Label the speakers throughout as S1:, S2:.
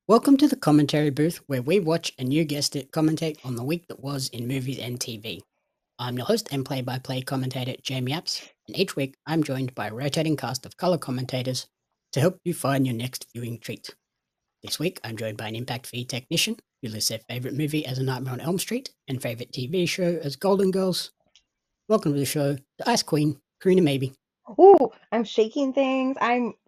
S1: Welcome to the commentary booth where we watch and you guessed it, commentate on the week that was in movies and TV. I'm your host and play by play commentator Jamie Apps, and each week I'm joined by a rotating cast of colour commentators to help you find your next viewing treat. This week I'm joined by an impact fee technician who lists their favourite movie as A Nightmare on Elm Street and favourite TV show as Golden Girls. Welcome to the show, the Ice Queen, Corrina Mabey.
S2: Ooh, I'm shaking things.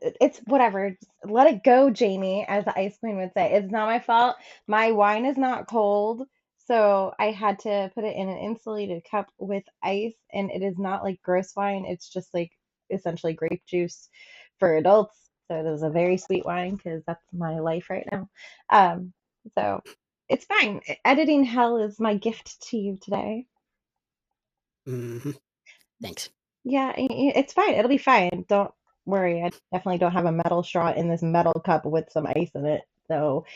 S2: It's whatever. Just let it go, Jamie, as the ice queen would say. It's not my fault. My wine is not cold, so I had to put it in an insulated cup with ice, and it is not like gross wine. It's just like essentially grape juice for adults. So it is a very sweet wine because that's my life right now. Um, so it's fine. Editing hell is my gift to you today.
S1: Mm-hmm. Thanks.
S2: Yeah, it's fine. It'll be fine. Don't worry. I definitely don't have a metal straw in this metal cup with some ice in it. So,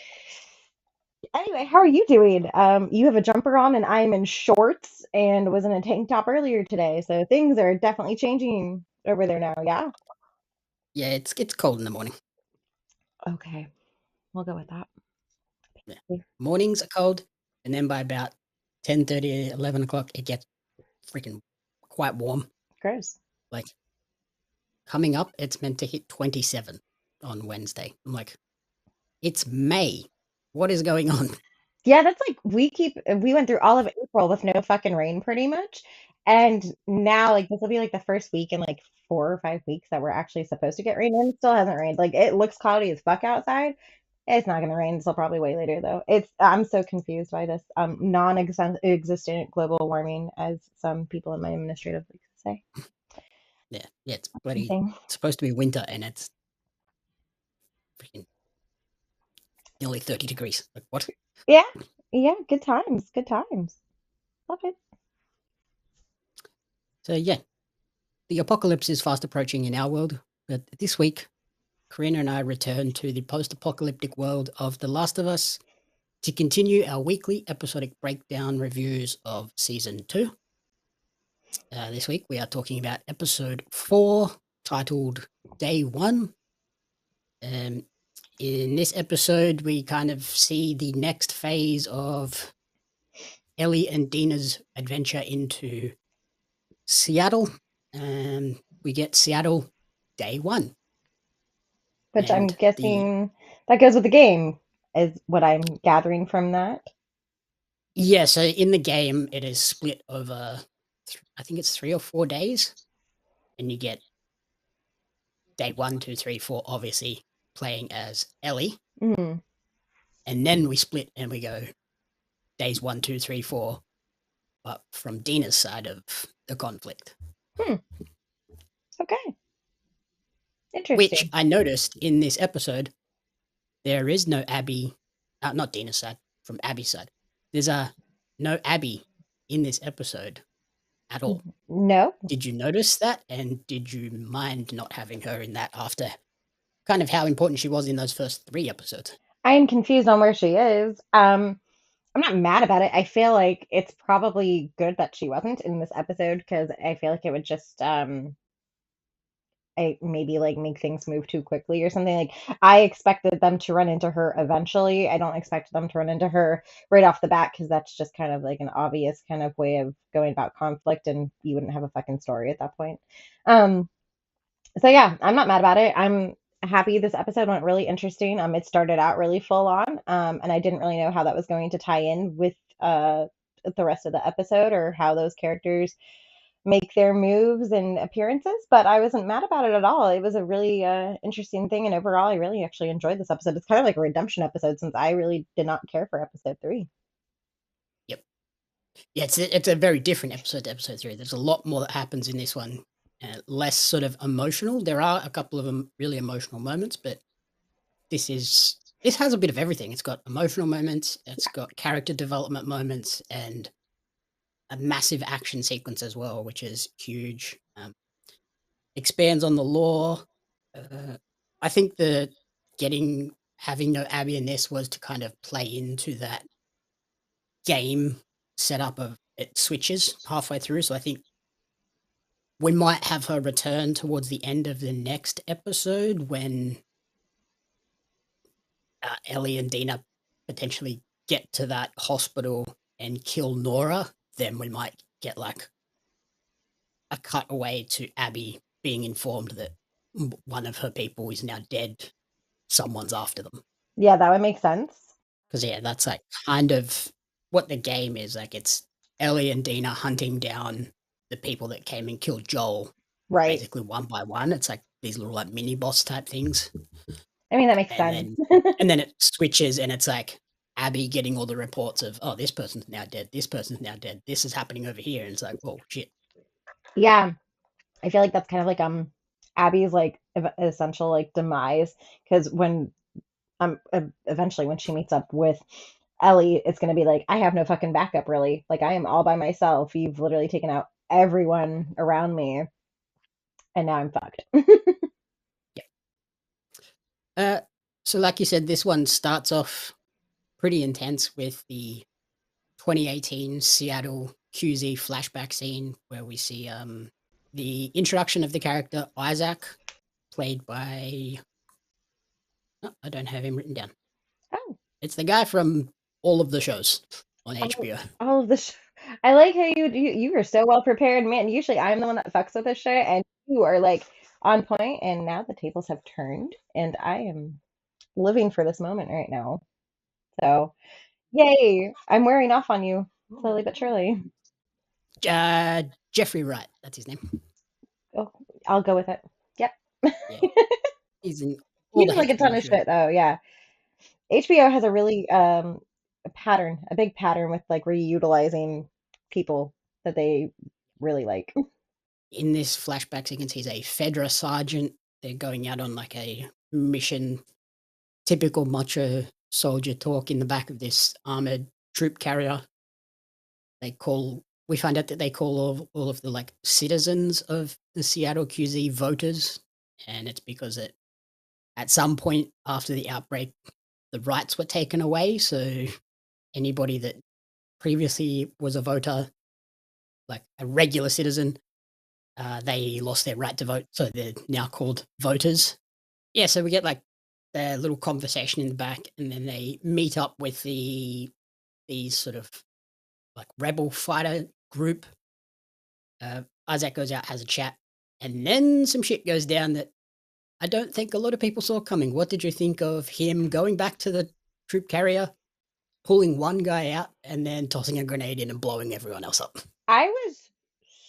S2: anyway, how are you doing? You have a jumper on, and I'm in shorts and was in a tank top earlier today. So things are definitely changing over there now. Yeah.
S1: Yeah, it's cold in the morning.
S2: Okay, we'll go with that.
S1: Yeah. Mornings are cold, and then by about 10:30, 11 o'clock, it gets freaking quite warm.
S2: Gross.
S1: Like, coming up, it's meant to hit 27 on Wednesday. I'm like, it's May. What is going on?
S2: Yeah, that's like we went through all of April with no fucking rain pretty much. And now like this will be like the first week in like 4 or 5 weeks that we're actually supposed to get rain and it still hasn't rained. Like it looks cloudy as fuck outside. It's not gonna rain until probably way later though. I'm so confused by this non-existent global warming as some people in my administrative league say.
S1: Yeah, it's bloody
S2: Thing.
S1: it's supposed to be winter and it's freaking nearly 30 degrees. Like, what?
S2: Yeah, yeah, good times, good times. Love it.
S1: So, yeah, the apocalypse is fast approaching in our world, but this week, Corrina and I return to the post apocalyptic world of The Last of Us to continue our weekly episodic breakdown reviews of season 2. This week we are talking about episode 4, titled Day 1. In this episode, we kind of see the next phase of Ellie and Dina's adventure into Seattle. We get Seattle Day 1.
S2: Which I'm
S1: And
S2: guessing that goes with the game, is what I'm gathering from that.
S1: so in the game, it is split over, I think it's 3 or 4 days. And you get day 1, 2, 3, 4, obviously playing as Ellie.
S2: Mm.
S1: And then we split and we go days 1, 2, 3, 4, but from Dina's side of the conflict.
S2: Hmm. Okay.
S1: Which
S2: Interesting.
S1: I noticed in this episode, there is no Abby, not Dina's side, from Abby's side. There's no Abby in this episode at all.
S2: No.
S1: Did you notice that? And did you mind not having her in that after kind of how important she was in those first 3 episodes?
S2: I am confused on where she is. I'm not mad about it. I feel like it's probably good that she wasn't in this episode because I feel like it would just maybe like make things move too quickly or something. Like I expected them to run into her eventually. I don't expect them to run into her right off the bat because that's just kind of like an obvious kind of way of going about conflict and you wouldn't have a fucking story at that point. Um so yeah, I'm not mad about it. I'm happy this episode went really interesting. It started out really full on, and I didn't really know how that was going to tie in with the rest of the episode or how those characters make their moves and appearances. But I wasn't mad about it at all. It was a really interesting thing, and overall, I really actually enjoyed this episode. It's kind of like a redemption episode since I really did not care for episode 3.
S1: Yep. Yeah, it's a very different episode to episode 3. There's a lot more that happens in this one. Less sort of emotional. There are a couple of really emotional moments, but this has a bit of everything. It's got emotional moments, it's got character development moments, and a massive action sequence as well, which is huge. Expands on the lore. I think having no Abby in this was to kind of play into that game setup of it switches halfway through. So I think we might have her return towards the end of the next episode when Ellie and Dina potentially get to that hospital and kill Nora, then we might get like a cutaway to Abby being informed that one of her people is now dead. Someone's after them.
S2: Yeah, that would make sense.
S1: Because yeah, that's like kind of what the game is. Like it's Ellie and Dina hunting down the people that came and killed Joel,
S2: Right.
S1: basically one by one. It's like these little like mini boss type things,
S2: I mean, that makes
S1: and
S2: sense.
S1: then it switches, and it's like Abby getting all the reports of, oh, this person's now dead, this person's now dead, this is happening over here, and it's like, oh shit.
S2: Yeah, I feel like that's kind of like Abby's like essential like demise, because when eventually when she meets up with Ellie, it's going to be like, I have no fucking backup, really. Like, I am all by myself. You've literally taken out everyone around me, and now I'm fucked.
S1: Yeah. So like you said, this one starts off pretty intense with the 2018 Seattle QZ flashback scene where we see the introduction of the character Isaac, played by, oh, I don't have him written down.
S2: Oh,
S1: It's the guy from all of the shows on
S2: all,
S1: HBO.
S2: all of this. I like how you are so well prepared, man. Usually I'm the one that fucks with this shit, and you are like on point. And now the tables have turned, and I am living for this moment right now. So, yay! I'm wearing off on you slowly but surely.
S1: Jeffrey Wright, that's his name.
S2: Oh, I'll go with it. Yep.
S1: Yeah, he's in all
S2: He
S1: the
S2: was like a ton
S1: HBO
S2: of
S1: shows.
S2: shit though, yeah. HBO has a really a pattern, a big pattern with like reutilizing people that they really like.
S1: In this flashback sequence, he's a Fedra sergeant. They're going out on like a mission, typical macho soldier talk in the back of this armored troop carrier. We find out that they call all of the like citizens of the Seattle QZ voters, and it's because at some point after the outbreak, the rights were taken away. So anybody that previously was a voter, like a regular citizen, they lost their right to vote, so they're now called voters. Yeah, so we get like their little conversation in the back, and then they meet up with these sort of like rebel fighter group. Isaac goes out, has a chat, and then some shit goes down that I don't think a lot of people saw coming. What did you think of him going back to the troop carrier, pulling one guy out, and then tossing a grenade in and blowing everyone else up?
S2: I was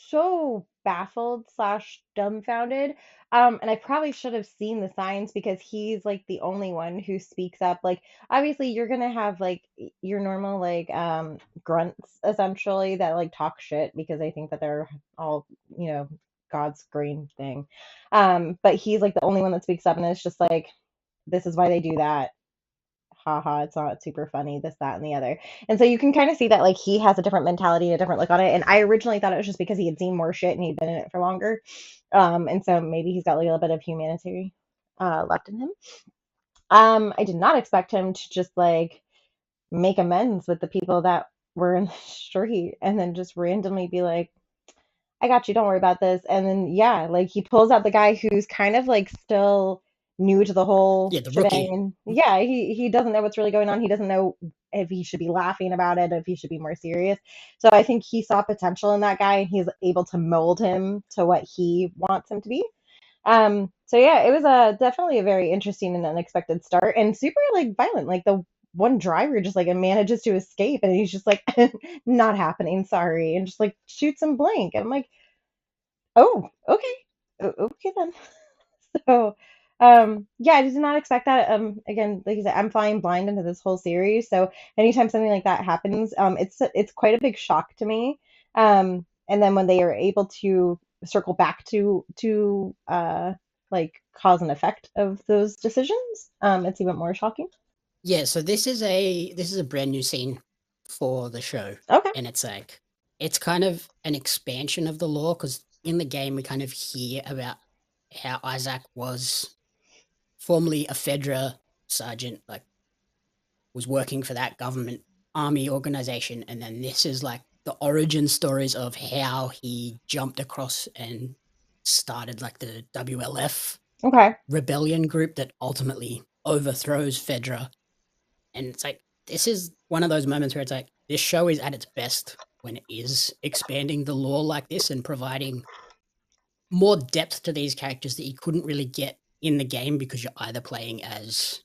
S2: so baffled slash dumbfounded. And I probably should have seen the signs because he's like the only one who speaks up. Like, obviously, you're gonna have like your normal like grunts essentially that like talk shit because they think that they're all, you know, God's green thing. But he's like the only one that speaks up, and it's just like, this is why they do that. Haha, it's not super funny, this, that, and the other. And so you can kind of see that like he has a different mentality, a different look on it. And I originally thought it was just because he had seen more shit and he'd been in it for longer. And so maybe he's got like a little bit of humanity left in him. I did not expect him to just like make amends with the people that were in the street and then just randomly be like, I got you, don't worry about this. And then yeah, like he pulls out the guy who's kind of like still new to the whole
S1: Yeah, the
S2: shebang.
S1: rookie.
S2: And yeah, he doesn't know what's really going on. He doesn't know if he should be laughing about it, if he should be more serious. So I think he saw potential in that guy and he's able to mold him to what he wants him to be. So yeah, it was definitely a very interesting and unexpected start and super like violent. Like the one driver just like manages to escape and he's just like not happening, sorry, and just like shoots him blank. And I'm like, oh, okay. Okay then. So, yeah, I did not expect that. Again, like I said, I'm flying blind into this whole series, so anytime something like that happens, it's quite a big shock to me. And then when they are able to circle back to like cause and effect of those decisions, it's even more shocking.
S1: Yeah, so this is a brand new scene for the show,
S2: Okay.
S1: and it's kind of an expansion of the lore because in the game we kind of hear about how Isaac was formerly a Fedra sergeant, like was working for that government army organization, and then this is like the origin stories of how he jumped across and started like the WLF
S2: Okay.
S1: rebellion group that ultimately overthrows Fedra. And it's like, this is one of those moments where it's like, this show is at its best when it is expanding the lore like this and providing more depth to these characters that you couldn't really get in the game because you're either playing as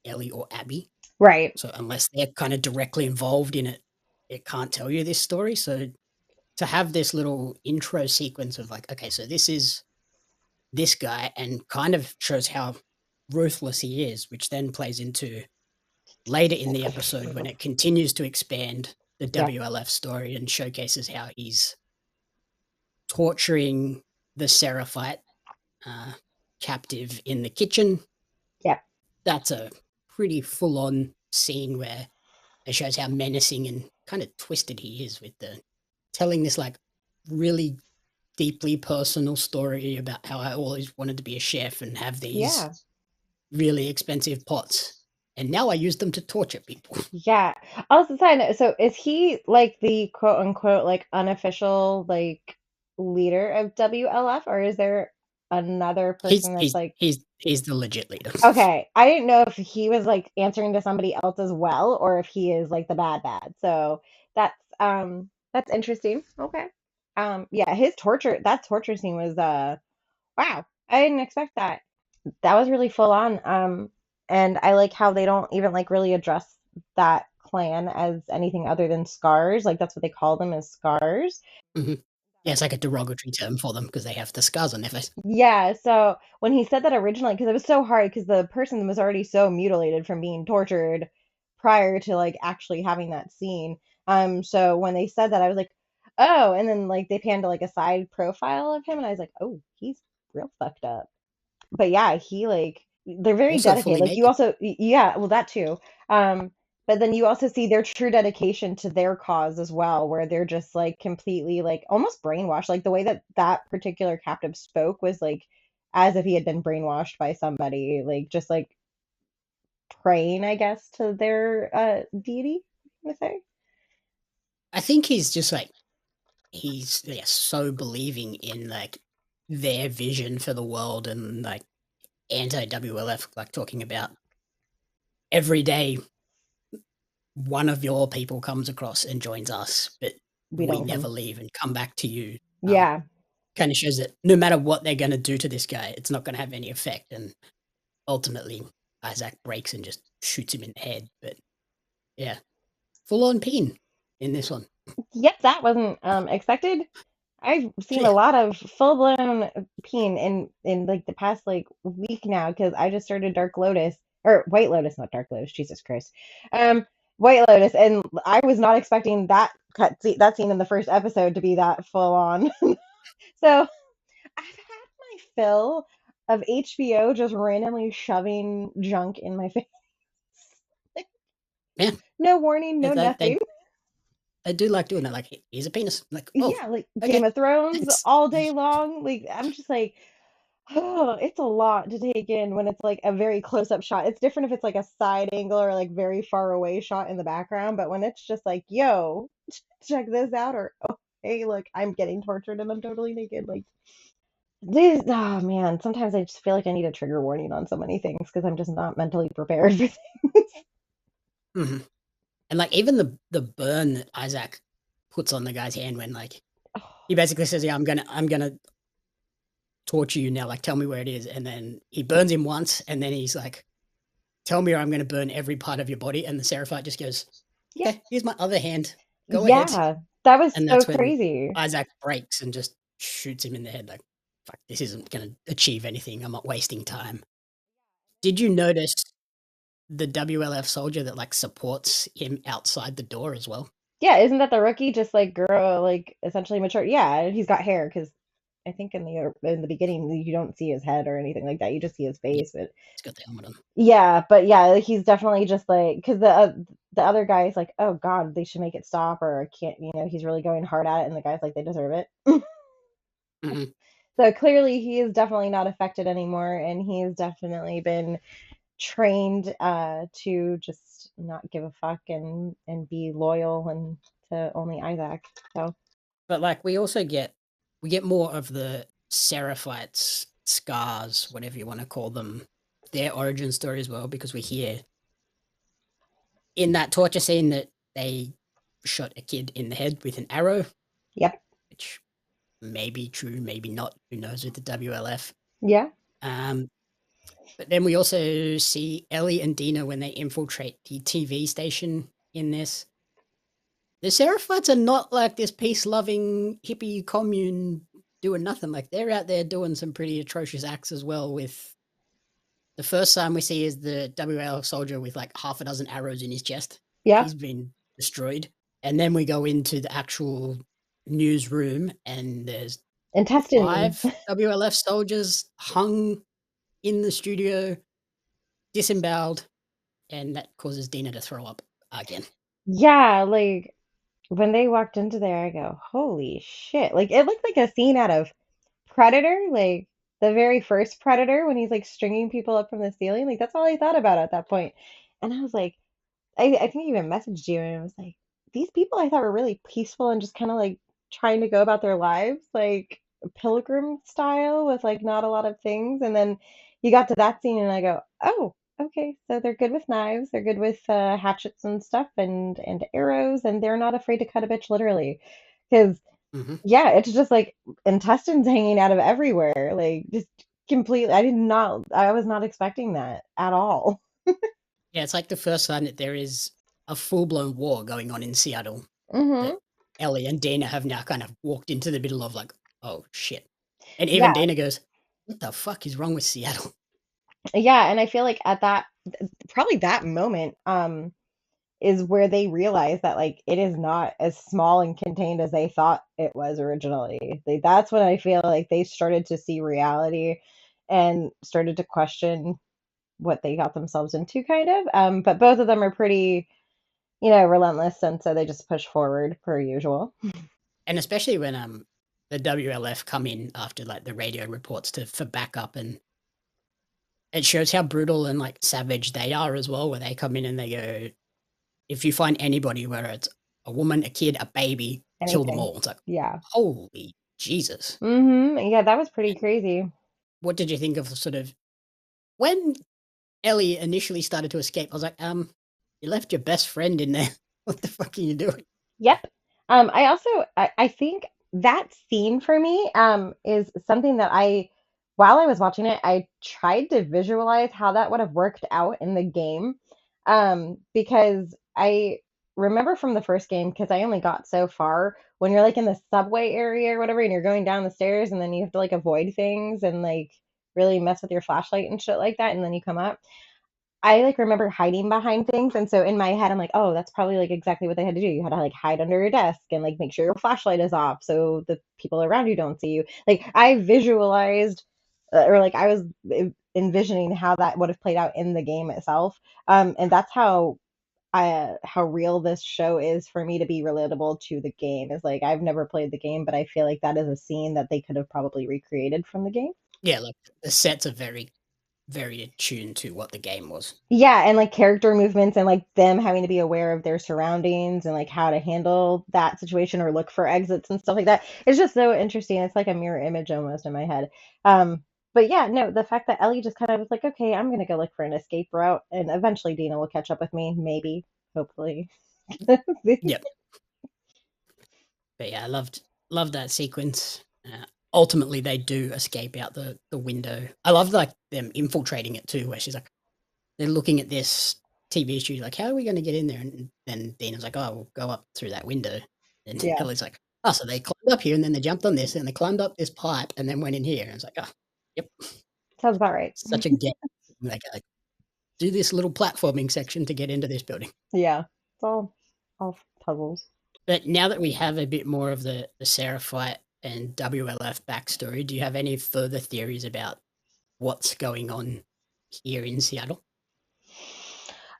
S1: Ellie or Abby.
S2: Right.
S1: So unless they're kind of directly involved in it, it can't tell you this story. So to have this little intro sequence of like, okay, so this is this guy and kind of shows how ruthless he is, which then plays into later in the episode when it continues to expand the
S2: Yeah.
S1: WLF story and showcases how he's torturing the Seraphite captive in the kitchen.
S2: Yeah.
S1: That's a pretty full on scene where it shows how menacing and kind of twisted he is with the telling this like really deeply personal story about how I always wanted to be a chef and have these
S2: Yeah.
S1: really expensive pots. And now I use them to torture people.
S2: Yeah. Also, side note, so is he like the quote unquote like unofficial like leader of WLF, or is there another
S1: He's
S2: person that's
S1: he's
S2: like,
S1: he's he's the legit leader.
S2: okay, I didn't know if he was like answering to somebody else as well, or if he is like the bad bad. So that's interesting. Okay. Yeah, that torture scene was wow. I didn't expect that. That was really full on. And I like how they don't even like really address that clan as anything other than scars. Like that's what they call them, as scars.
S1: Mhm. Yeah, it's like a derogatory term for them because they have the scars on their face.
S2: Yeah, so when he said that originally, because it was so hard, because the person was already so mutilated from being tortured prior to like actually having that scene. So when they said that, I was like, oh, and then like they panned to like a side profile of him, and I was like, oh, he's real fucked up. But yeah, he like they're very
S1: Also
S2: dedicated.
S1: fully
S2: Like you
S1: naked.
S2: also yeah, well that too. But then you also see their true dedication to their cause as well, where they're just like completely like almost brainwashed. Like the way that that particular captive spoke was like as if he had been brainwashed by somebody, like just like praying, I guess, to their deity, I'm gonna say.
S1: I think he's just like he's so believing in like their vision for the world and like anti WLF, like talking about every day one of your people comes across and joins us, but
S2: We
S1: we
S2: don't
S1: never
S2: come.
S1: leave and come back to you.
S2: Yeah.
S1: Kind of shows that no matter what they're going to do to this guy, it's not going to have any effect. And ultimately, Isaac breaks and just shoots him in the head. But yeah, full on peen in this one.
S2: Yep, that wasn't expected. I've
S1: So
S2: seen a
S1: yeah,
S2: lot of full blown peen in like the past like week now because I just started Dark Lotus or White Lotus, not Dark Lotus. Jesus Christ, White Lotus, and I was not expecting that scene in the first episode to be that full on. So I've had my fill of HBO just randomly shoving junk in my face.
S1: yeah,
S2: No warning, no
S1: they,
S2: nothing.
S1: they they do like doing that. Like here's a penis. Like oh,
S2: Yeah, like Game
S1: okay,
S2: of Thrones
S1: thanks.
S2: all day long. Like I'm just like, oh, it's a lot to take in when it's like a very close up shot. It's different if it's like a side angle or like very far away shot in the background, but when it's just like, yo, check this out, or oh, hey, look, I'm getting tortured and I'm totally naked. Like these, oh man, sometimes I just feel like I need a trigger warning on so many things because I'm just not mentally prepared for things.
S1: Mhm. And like even the burn that Isaac puts on the guy's hand when like he basically says, "Yeah, I'm gonna torture you now. Like tell me where it is." And then he burns him once, and then he's like, "Tell me, or I'm gonna burn every part of your body." And the Seraphite just goes,
S2: Yeah,
S1: "Okay, here's my other hand. Go ahead."
S2: yeah, that was
S1: And
S2: so
S1: that's when
S2: crazy.
S1: Isaac breaks and just shoots him in the head. Like, fuck, this isn't gonna achieve anything. I'm not wasting time. Did you notice the WLF soldier that like supports him outside the door as well?
S2: Yeah, isn't that the rookie just like girl like essentially mature? Yeah, he's got hair because I think in the beginning you don't see his head or anything like that. You just see his
S1: Yeah,
S2: face. But
S1: he's got the helmet on.
S2: yeah, but yeah, he's definitely just like because the other guy is like, oh God, they should make it stop or I can't. He's really going hard at it, and the guy's like, they deserve it.
S1: Mhm.
S2: So clearly, he is definitely not affected anymore, and he has definitely been trained to just not give a fuck and be loyal and to only Isaac. So
S1: But like we get more of the Seraphites scars, whatever you want to call them, their origin story as well, because we hear in that torture scene that they shot a kid in the head with an arrow,
S2: Yep.
S1: which may be true, maybe not. Who knows with the WLF?
S2: Yeah.
S1: Um, but then we also see Ellie and Dina when they infiltrate the TV station in this. The Seraphites are not like this peace-loving hippie commune doing nothing. Like they're out there doing some pretty atrocious acts as well. With the first time we see is the WL soldier with like half a dozen arrows in his chest.
S2: Yeah.
S1: He's been destroyed. And then we go into the actual newsroom and there's
S2: Intestines.
S1: 5 WLF soldiers hung in the studio, disemboweled, and that causes Dina to throw up again.
S2: Yeah, like when they walked into there, I go, holy shit. Like it looked like a scene out of Predator, like the very first Predator when he's like stringing people up from the ceiling. Like that's all I thought about at that point. And I was like, I think I even messaged you and I was like, these people I thought were really peaceful and just kind of like trying to go about their lives, like pilgrim style with like not a lot of things. And then you got to that scene and I go, oh, okay, so they're good with knives, they're good with hatchets and stuff and arrows, and they're not afraid to cut a bitch literally. Because
S1: Mm-hmm.
S2: yeah, it's just like intestines hanging out of everywhere, like just completely. I was not expecting that at all.
S1: Yeah, it's like the first time that there is a full blown war going on in Seattle
S2: Hmm.
S1: that Ellie and Dana have now kind of walked into the middle of, like, oh shit. And even
S2: Yeah,
S1: Dana goes, what the fuck is wrong with Seattle?
S2: yeah, and I feel like at that probably that moment is where they realize that like it is not as small and contained as they thought it was originally. Like that's when I feel like they started to see reality and started to question what they got themselves into kind of. But both of them are pretty, relentless, and so they just push forward per usual.
S1: And especially when the WLF come in after like the radio reports to for backup, and it shows how brutal and like savage they are as well, where they come in and they go, if you find anybody, whether it's a woman, a kid, a baby, kill them
S2: Anything.
S1: all. It's like,
S2: Yeah.
S1: holy Jesus.
S2: Yeah, that was pretty crazy.
S1: What did you think of sort of when Ellie initially started to escape? I was like, you left your best friend in there. What the fuck are you doing?
S2: Yep. I also I think that scene for me is something that while I was watching it, I tried to visualize how that would have worked out in the game. Because I remember from the first game, because I only got so far, when you're like in the subway area or whatever, and you're going down the stairs and then you have to like avoid things and like really mess with your flashlight and shit like that, and then you come up. I like remember hiding behind things, and so in my head, I'm like, oh, that's probably like exactly what they had to do. You had to like hide under your desk and like make sure your flashlight is off so the people around you don't see you. Like I visualized, or like I was envisioning how that would have played out in the game itself. And that's how real this show is for me to be relatable to the game. Is like I've never played the game, but I feel like that is a scene that they could have probably recreated from the game.
S1: Yeah, like the sets are very, very attuned to what the game was.
S2: Yeah, and like character movements and like them having to be aware of their surroundings and like how to handle that situation or look for exits and stuff like that. It's just so interesting. It's like a mirror image almost in my head. But yeah, no, the fact that Ellie just kind of was like, okay, I'm gonna go look for an escape route, and eventually Dina will catch up with me, maybe, hopefully.
S1: Yep. But yeah, I loved that sequence. Ultimately, they do escape out the window. I love like them infiltrating it too, where she's like, they're looking at this TV studio, like, how are we going to get in there? And then Dina's like, oh, we'll go up through that window. And
S2: Yeah,
S1: Ellie's like, oh, so they climbed up here and then they jumped on this and they climbed up this pipe and then went in here. And it's like, oh, yep,
S2: sounds about right.
S1: such a get. Like, do this little platforming section to get into this building.
S2: Yeah, it's all puzzles.
S1: But now that we have a bit more of the Seraphite and WLF backstory, do you have any further theories about what's going on here in Seattle?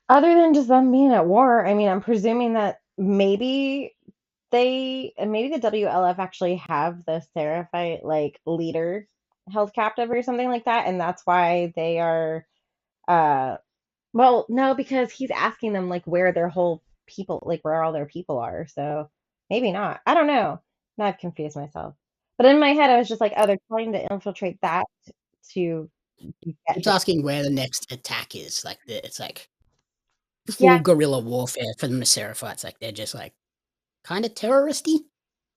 S2: Other than just them being at war, I mean, I'm presuming that maybe the WLF actually have the Seraphite like leader held captive or something like that, and that's why they are uh well, no, because he's asking them like where their whole people, like where all their people are. So maybe not. I don't know. Now I've confused myself. But in my head I was just like, oh, they're trying to infiltrate that to get
S1: It's
S2: him.
S1: asking where the next attack is. Like, it's like,
S2: Yeah.
S1: full guerrilla warfare from the Seraphites. Like they're just like kind of terroristy.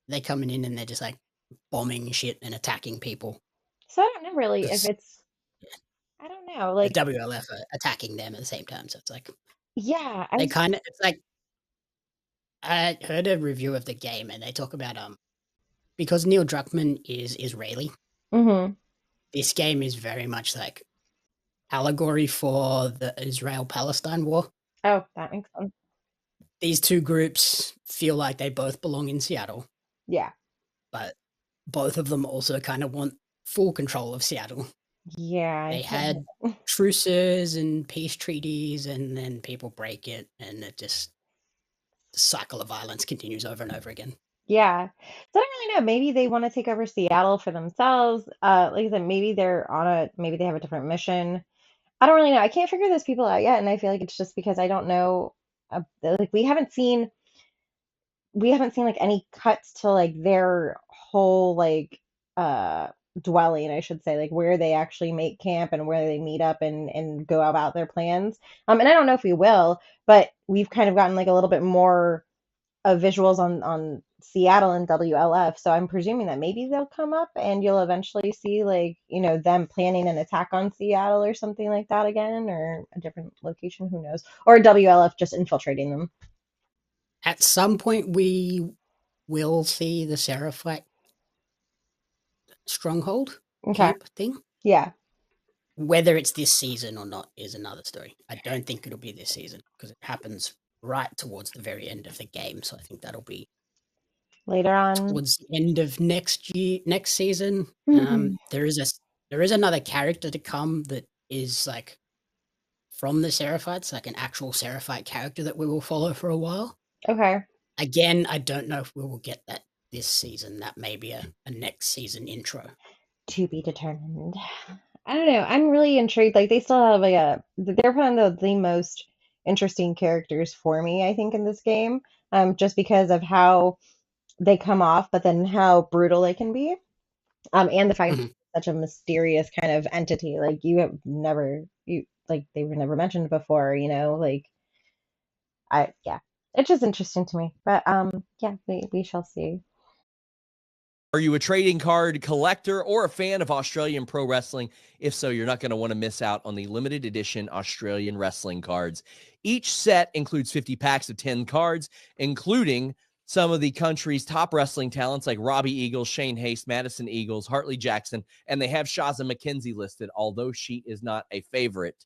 S1: They're coming in and they're just like bombing shit and attacking people.
S2: So I don't know really if
S1: Because
S2: it's, I don't know,
S1: the
S2: like,
S1: WLF are attacking them at the same time. So it's like
S2: yeah,
S1: they kind of. It's like I heard a review of the game and they talk about because Neil Druckmann is Israeli.
S2: mm-hmm.
S1: This game is very much like allegory for the Israel-Palestine war.
S2: Oh, that makes sense.
S1: These two groups feel like they both belong in Seattle,
S2: Yeah.
S1: but both of them also kind of want full control of Seattle.
S2: Yeah, I
S1: They
S2: can't.
S1: had truces and peace treaties, and then people break it, and it just the cycle of violence continues over and over again.
S2: Yeah. So I don't really know. Maybe they want to take over Seattle for themselves. Like I said, maybe they're on a, maybe they have a different mission. I don't really know. I can't figure those people out yet, and I feel like it's just because I don't know. Like we haven't seen like any cuts to like their whole like uh dwelling, I should say, like where they actually make camp and where they meet up and go about their plans. And I don't know if we will, but we've kind of gotten like a little bit more of visuals on Seattle and WLF. So I'm presuming that maybe they'll come up and you'll eventually see like, them planning an attack on Seattle or something like that again, or a different location, who knows? Or WLF just infiltrating them.
S1: At some point, we will see the Seraphite stronghold
S2: Okay.
S1: camp thing.
S2: Yeah.
S1: Whether it's this season or not is another story. I don't think it'll be this season because it happens right towards the very end of the game. So I think that'll be
S2: Later on.
S1: towards the end of next season.
S2: Mhm.
S1: There is another character to come that is like from the Seraphites, like an actual Seraphite character that we will follow for a while.
S2: Okay.
S1: Again, I don't know if we will get that this season. That may be a next season intro.
S2: To be determined. I don't know. I'm really intrigued. Like they still have like they're one of the most interesting characters for me, I think, in this game. Just because of how they come off, but then how brutal they can be. And the fact
S1: Mhm.
S2: that such a mysterious kind of entity. Like you like they were never mentioned before, like yeah. It's just interesting to me. But yeah, we shall see.
S3: Are you a trading card collector or a fan of Australian pro wrestling? If so, you're not going to want to miss out on the limited edition Australian wrestling cards. Each set includes 50 packs of 10 cards, including some of the country's top wrestling talents like Robbie Eagles, Shane Haste, Madison Eagles, Hartley Jackson, and they have Shaza McKenzie listed, although she is not a favorite.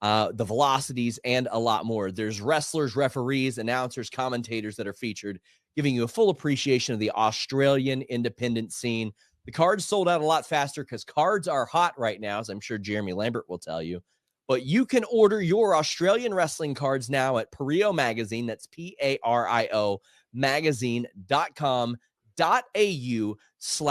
S3: The velocities, and a lot more. There's wrestlers, referees, announcers, commentators that are featured, giving you a full appreciation of the Australian independent scene. The cards sold out a lot faster because cards are hot right now, as I'm sure Jeremy Lambert will tell you. But you can order your Australian wrestling cards now at Pario Magazine. That's PARIO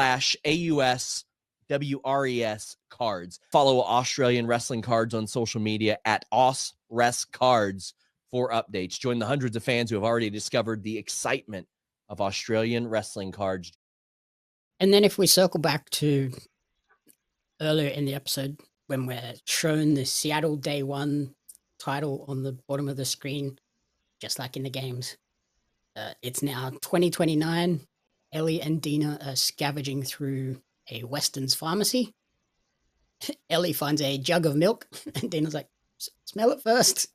S3: magazine.com.au/AUS WRES cards. Follow Australian Wrestling Cards on social media at AusResCards for updates. Join the hundreds of fans who have already discovered the excitement of Australian wrestling cards.
S1: And then if we circle back to earlier in the episode when we're shown the Seattle Day One title on the bottom of the screen, just like in the games, it's now 2029. Ellie and Dina are scavenging through a Weston's pharmacy. Ellie finds a jug of milk, and Dina's like, "Smell it first."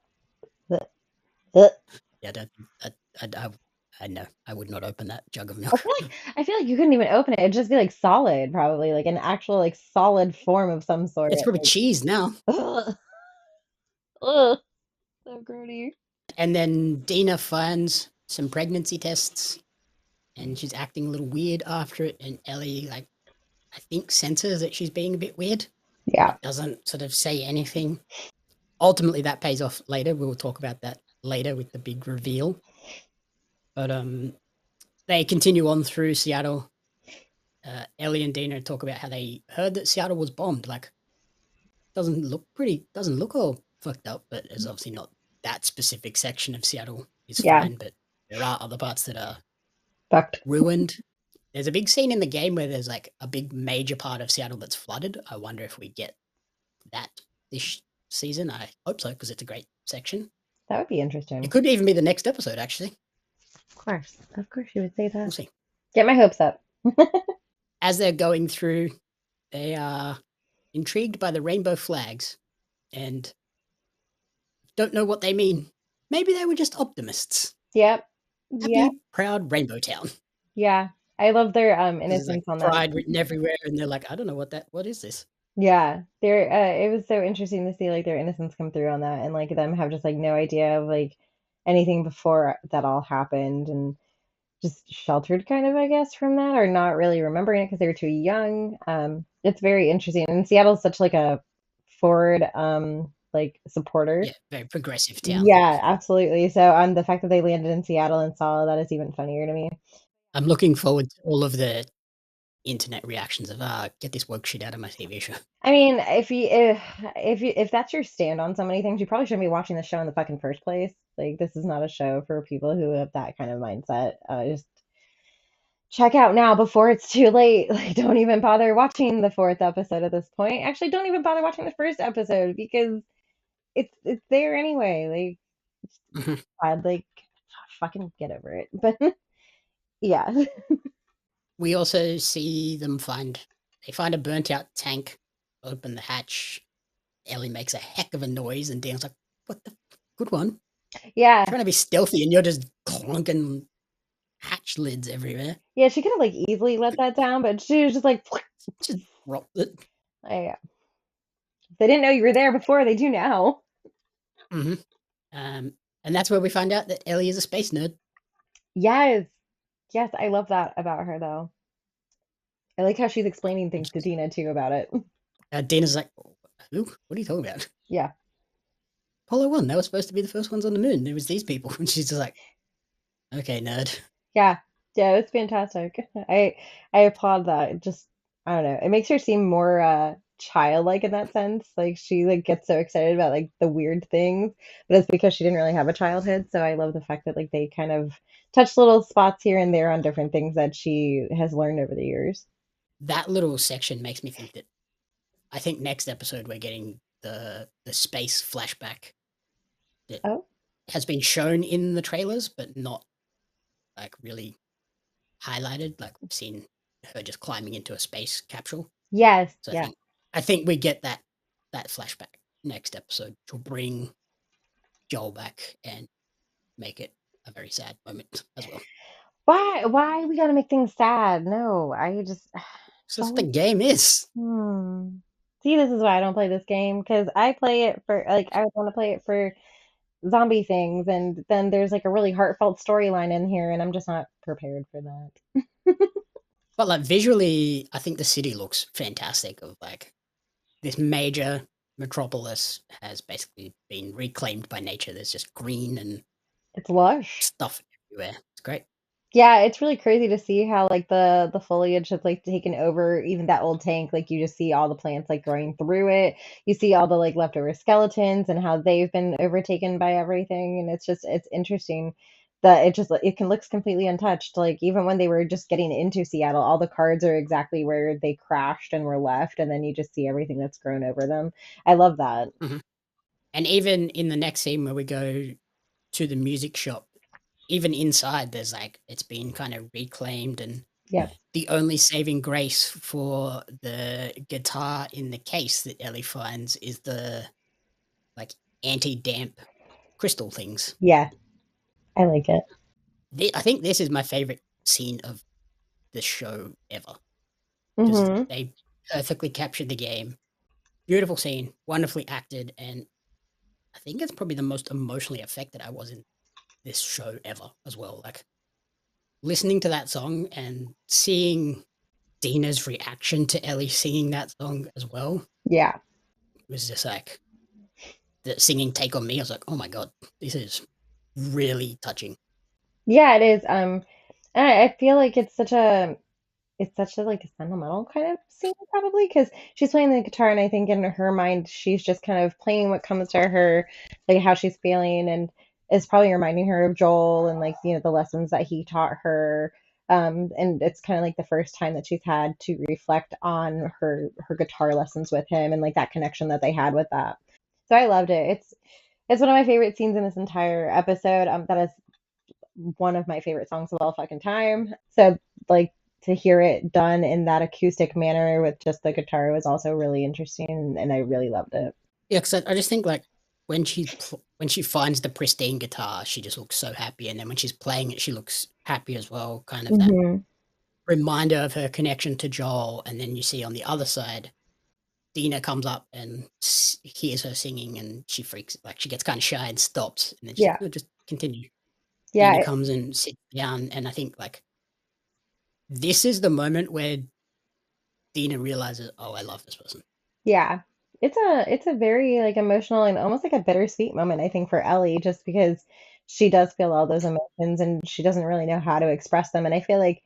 S2: Uh,
S1: Yeah, I know I would not open that jug of
S2: I
S1: milk.
S2: feel like I feel like you couldn't even open it. It'd just be like solid, probably like an actual like solid form of some sort.
S1: It's probably cheese now.
S2: Ugh, ugh, so grody.
S1: And then Dina finds some pregnancy tests, and she's acting a little weird after it. And Ellie, like, I think senses that she's being a bit weird,
S2: Yeah,
S1: but doesn't sort of say anything. Ultimately, that pays off later. We will talk about that later with the big reveal. But they continue on through Seattle. Ellie and Dina talk about how they heard that Seattle was bombed. Like, doesn't look all fucked up, but it's obviously not that specific section of Seattle is
S2: yeah,
S1: fine, but there are other parts that are
S2: fucked.
S1: ruined. There's a big scene in the game where there's like a big major part of Seattle that's flooded. I wonder if we get that this season. I hope so because it's a great section.
S2: That would be
S1: It
S2: interesting.
S1: could even be the next episode, actually.
S2: Of course, you would say
S1: We'll
S2: that.
S1: see.
S2: Get my hopes up.
S1: As they're going through, they are intrigued by the rainbow flags and don't know what they mean. Maybe they were just optimists.
S2: Yep.
S1: Happy,
S2: Yep.
S1: proud Rainbow Town.
S2: Yeah. I love their
S1: There's like
S2: innocence on that.
S1: pride written everywhere, and they're like, I don't know what is this?
S2: Yeah. They're it was so interesting to see like their innocence come through on that and like them have just like no idea of like anything before that all happened and just sheltered kind of I guess from that or not really remembering it because they were too young. It's very interesting. And Seattle's such like a forward like supporter.
S1: Yeah, very progressive town.
S2: Yeah, absolutely. So the fact that they landed in Seattle and saw that is even funnier to me.
S1: I'm looking forward to all of the internet reactions of get this woke shit out of my TV show.
S2: I mean, if that's your stand on so many things, you probably shouldn't be watching the show in the fucking first place. Like, this is not a show for people who have that kind of mindset. Just check out now before it's too late. Like, don't even bother watching the fourth episode at this point. Actually, don't even bother watching the first episode because it's there anyway.
S1: Mhm.
S2: I'd like fucking get over it. But yeah.
S1: We also see them find a burnt out tank, open the hatch. Ellie makes a heck of a noise, and Dan's like, "What the good one?"
S2: Yeah.
S1: Trying to be stealthy, and you're just clunking hatch lids everywhere.
S2: Yeah, she could have like easily let that down, but she was just like,
S1: Just dropped it.
S2: yeah. They didn't know you were there before. They do now.
S1: Mm-hmm. And that's where we find out that Ellie is a space nerd.
S2: Yes. Yes, I love that about her though. I like how she's explaining things to Dina too about it.
S1: Dina's like, "Who? What are you talking about?"
S2: Yeah.
S1: Apollo 1, they were supposed to be the first ones on the moon. It was these people. And she's just like, okay, nerd.
S2: Yeah. Yeah, it's fantastic. I applaud that. It just I don't know. It makes her seem more childlike in that sense. Like she like gets so excited about like the weird things, but it's because she didn't really have a childhood. So I love the fact that like they kind of touch little spots here and there on different things that she has learned over the years.
S1: That little section makes me think that I think next episode we're getting the space flashback that
S2: Oh,
S1: has been shown in the trailers, but not like really highlighted. Like we've seen her just climbing into a space capsule.
S2: yes,
S1: So
S2: yeah.
S1: I think we get that flashback next episode, which will bring Joel back and make it a very sad moment as well.
S2: Why we gotta make things sad? No, I just
S1: So that's what the game is.
S2: See, this is why I don't play this game because I play it for like I want to play it for zombie things, and then there's like a really heartfelt storyline in here, and I'm just not prepared for that.
S1: But like visually, I think the city looks fantastic. Of like this major metropolis has basically been reclaimed by nature. There's just green and
S2: It's lush.
S1: stuff everywhere. It's great.
S2: Yeah, it's really crazy to see how like the foliage has like taken over even that old tank. Like you just see all the plants like growing through it. You see all the like leftover skeletons and how they've been overtaken by everything. And it's interesting that it can looks completely untouched. Like even when they were just getting into Seattle, all the cards are exactly where they crashed and were left, and then you just see everything that's grown over them. I love that.
S1: Mm-hmm. And even in the next scene where we go to the music shop, even inside there's like it's been kind of reclaimed, and
S2: Yep.
S1: the only saving grace for the guitar in the case that Ellie finds is the like anti-damp crystal things.
S2: Yeah. I like it.
S1: I think this is my favorite scene of the show ever because
S2: Mm-hmm.
S1: they perfectly captured the game. Beautiful scene, wonderfully acted, and I think it's probably the most emotionally affected I was in this show ever as well. Like listening to that song and seeing Dina's reaction to Ellie singing that song as well.
S2: Yeah.
S1: It was just like the singing Take On Me. I was like, oh my God, this is really touching.
S2: Yeah, it is. I feel like it's such a like a sentimental kind of scene probably because she's playing the guitar and I think in her mind she's just kind of playing what comes to her, like how she's feeling, and it's probably reminding her of Joel and like the lessons that he taught her. And it's kind of like the first time that she's had to reflect on her guitar lessons with him and like that connection that they had with that. So I loved it. It's one of my favorite scenes in this entire episode. That is one of my favorite songs of all fucking time. So like to hear it done in that acoustic manner with just the guitar was also really interesting, and I really loved it.
S1: Yeah, because I just think like when when she finds the pristine guitar, she just looks so happy, and then when she's playing it, she looks happy as well. Kind of that
S2: Hmm.
S1: reminder of her connection to Joel, and then you see on the other side, Dina comes up and hears her singing, and she freaks, like she gets kind of shy and stops, and then she's
S2: Yeah,
S1: like, "Oh, just continue." Dina
S2: yeah,
S1: comes and sits down, and I think like this is the moment where Dina realizes, "Oh, I love this person."
S2: yeah. It's a very like emotional and almost like a bittersweet moment, I think, for Ellie, just because she does feel all those emotions and she doesn't really know how to express them. And I feel like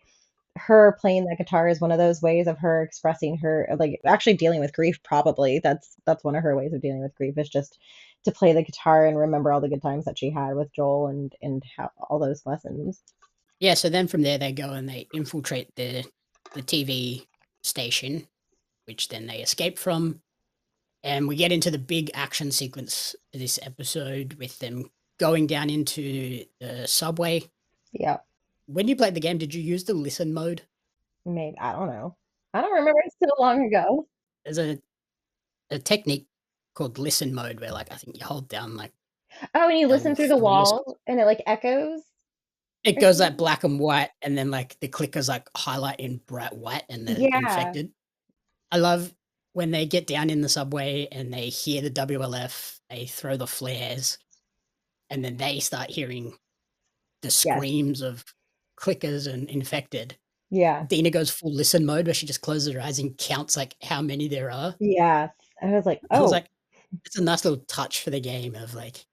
S2: her playing that guitar is one of those ways of her expressing her like actually dealing with grief. Probably that's one of her ways of dealing with grief, is just to play the guitar and remember all the good times that she had with Joel and how all those lessons.
S1: Yeah, so then from there they go and they infiltrate the TV station, which then they escape from, and we get into the big action sequence for this episode with them going down into the subway.
S2: Yeah,
S1: When you played the game, did you use the listen mode?
S2: maybe I don't know. I don't remember. It's so long ago.
S1: There's a technique called listen mode where like I think you hold down like
S2: Oh, and you listen through the
S1: L3 or something.
S2: wall and it like echoes
S1: It
S2: or
S1: goes like
S2: something.
S1: black and white, and then like the clickers like highlight in bright white and the
S2: Yeah,
S1: infected. I love when they get down in the subway and they hear the WLF, they throw the flares, and then they start hearing the
S2: yes,
S1: screams of clickers and infected.
S2: yeah,
S1: Dina goes full listen mode where she just closes her eyes and counts like how many there are.
S2: yeah. I was like,
S1: I was
S2: oh,
S1: like, it's a nice little touch for the game of like,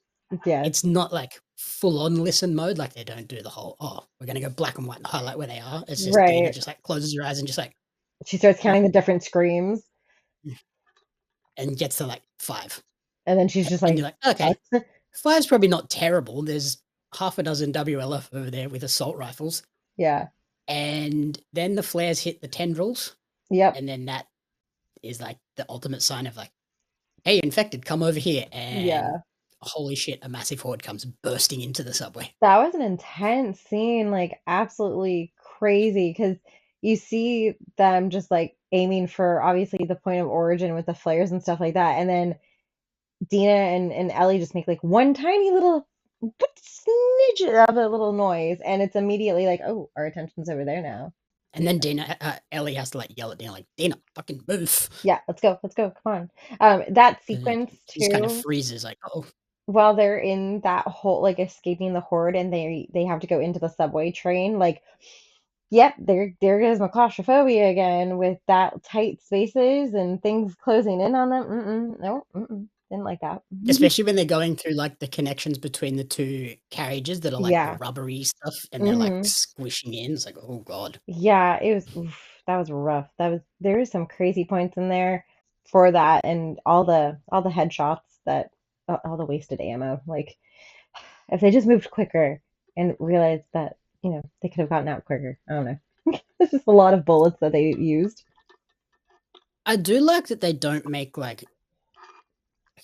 S2: yes,
S1: it's not like full on listen mode. Like they don't do the whole, oh, we're going to go black and white and highlight where they are. It's just Dina
S2: right.
S1: just like closes her eyes and just like,
S2: She starts
S1: oh,
S2: counting the different screams,
S1: and gets to like 5.
S2: and then she's just
S1: And
S2: like,
S1: you're like, okay,
S2: what?
S1: 5's probably not terrible. There's half a dozen WLF over there with assault rifles.
S2: Yeah,
S1: And then the flares hit the tendrils.
S2: yep,
S1: And then that is like the ultimate sign of like, hey, infected, come over here. And
S2: yeah.
S1: holy shit, a massive horde comes bursting into the subway.
S2: That was an intense scene, like absolutely crazy, because you see them just like aiming for obviously the point of origin with the flares and stuff like that, and then Dina and Ellie just make like one tiny little smidge of a little noise, and it's immediately like, oh, our attention's over there now.
S1: And then Ellie has to like yell at Dina, like, Dina, fucking move.
S2: Yeah, let's go, come on. That
S1: And
S2: sequence
S1: she just kind of
S2: too,
S1: freezes, like, oh,
S2: while they're in that whole like escaping the horde and they have to go into the subway train, like, yep, there goes my claustrophobia again with that tight spaces and things closing in on them. No, didn't like that.
S1: especially when they're going through like the connections between the two carriages that are like the
S2: Yeah.
S1: rubbery stuff and they're like
S2: Hmm.
S1: squishing in. It's like, oh God.
S2: Yeah, it was oof, that was rough. There was some crazy points in there for that, and all the headshots that all the wasted ammo. Like if they just moved quicker and realized that, they could have gotten out quicker. I don't know. This is a lot of bullets that they used.
S1: I do like that they don't make like,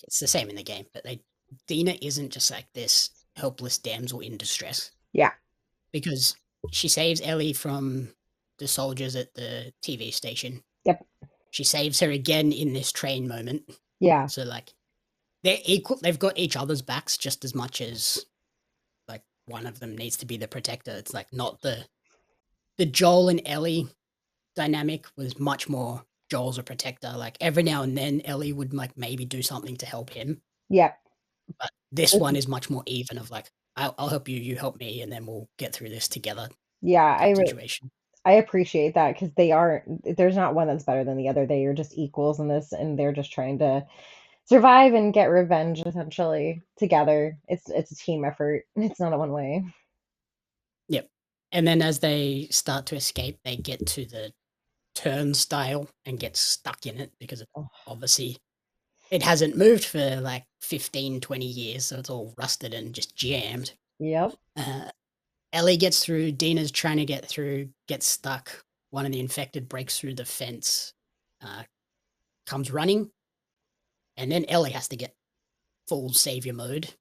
S1: it's the same in the game, but Dina isn't just like this helpless damsel in distress
S2: Yeah.
S1: because she saves Ellie from the soldiers at the TV station.
S2: Yep.
S1: She saves her again in this train moment.
S2: Yeah.
S1: So like they're equal. They've got each other's backs just as much as like one of them needs to be the protector. It's like not the Joel and Ellie dynamic was much more Joel's a protector. Like every now and then Ellie would like maybe do something to help him.
S2: Yep.
S1: But this one is much more even of like, I'll help you, you help me, and then we'll get through this together
S2: Yeah,
S1: type situation.
S2: I appreciate that because there's not one that's better than the other. They are just equals in this, and they're just trying to survive and get revenge essentially together. It's a team effort. It's not a one way.
S1: Yep. And then as they start to escape, they get to the turnstile and get stuck in it because
S2: Oh,
S1: obviously it hasn't moved for like 15, 20 years. So it's all rusted and just jammed.
S2: yep.
S1: Uh, Ellie gets through. Dina's trying to get through, gets stuck. One of the infected breaks through the fence, comes running. And then Ellie has to get full savior mode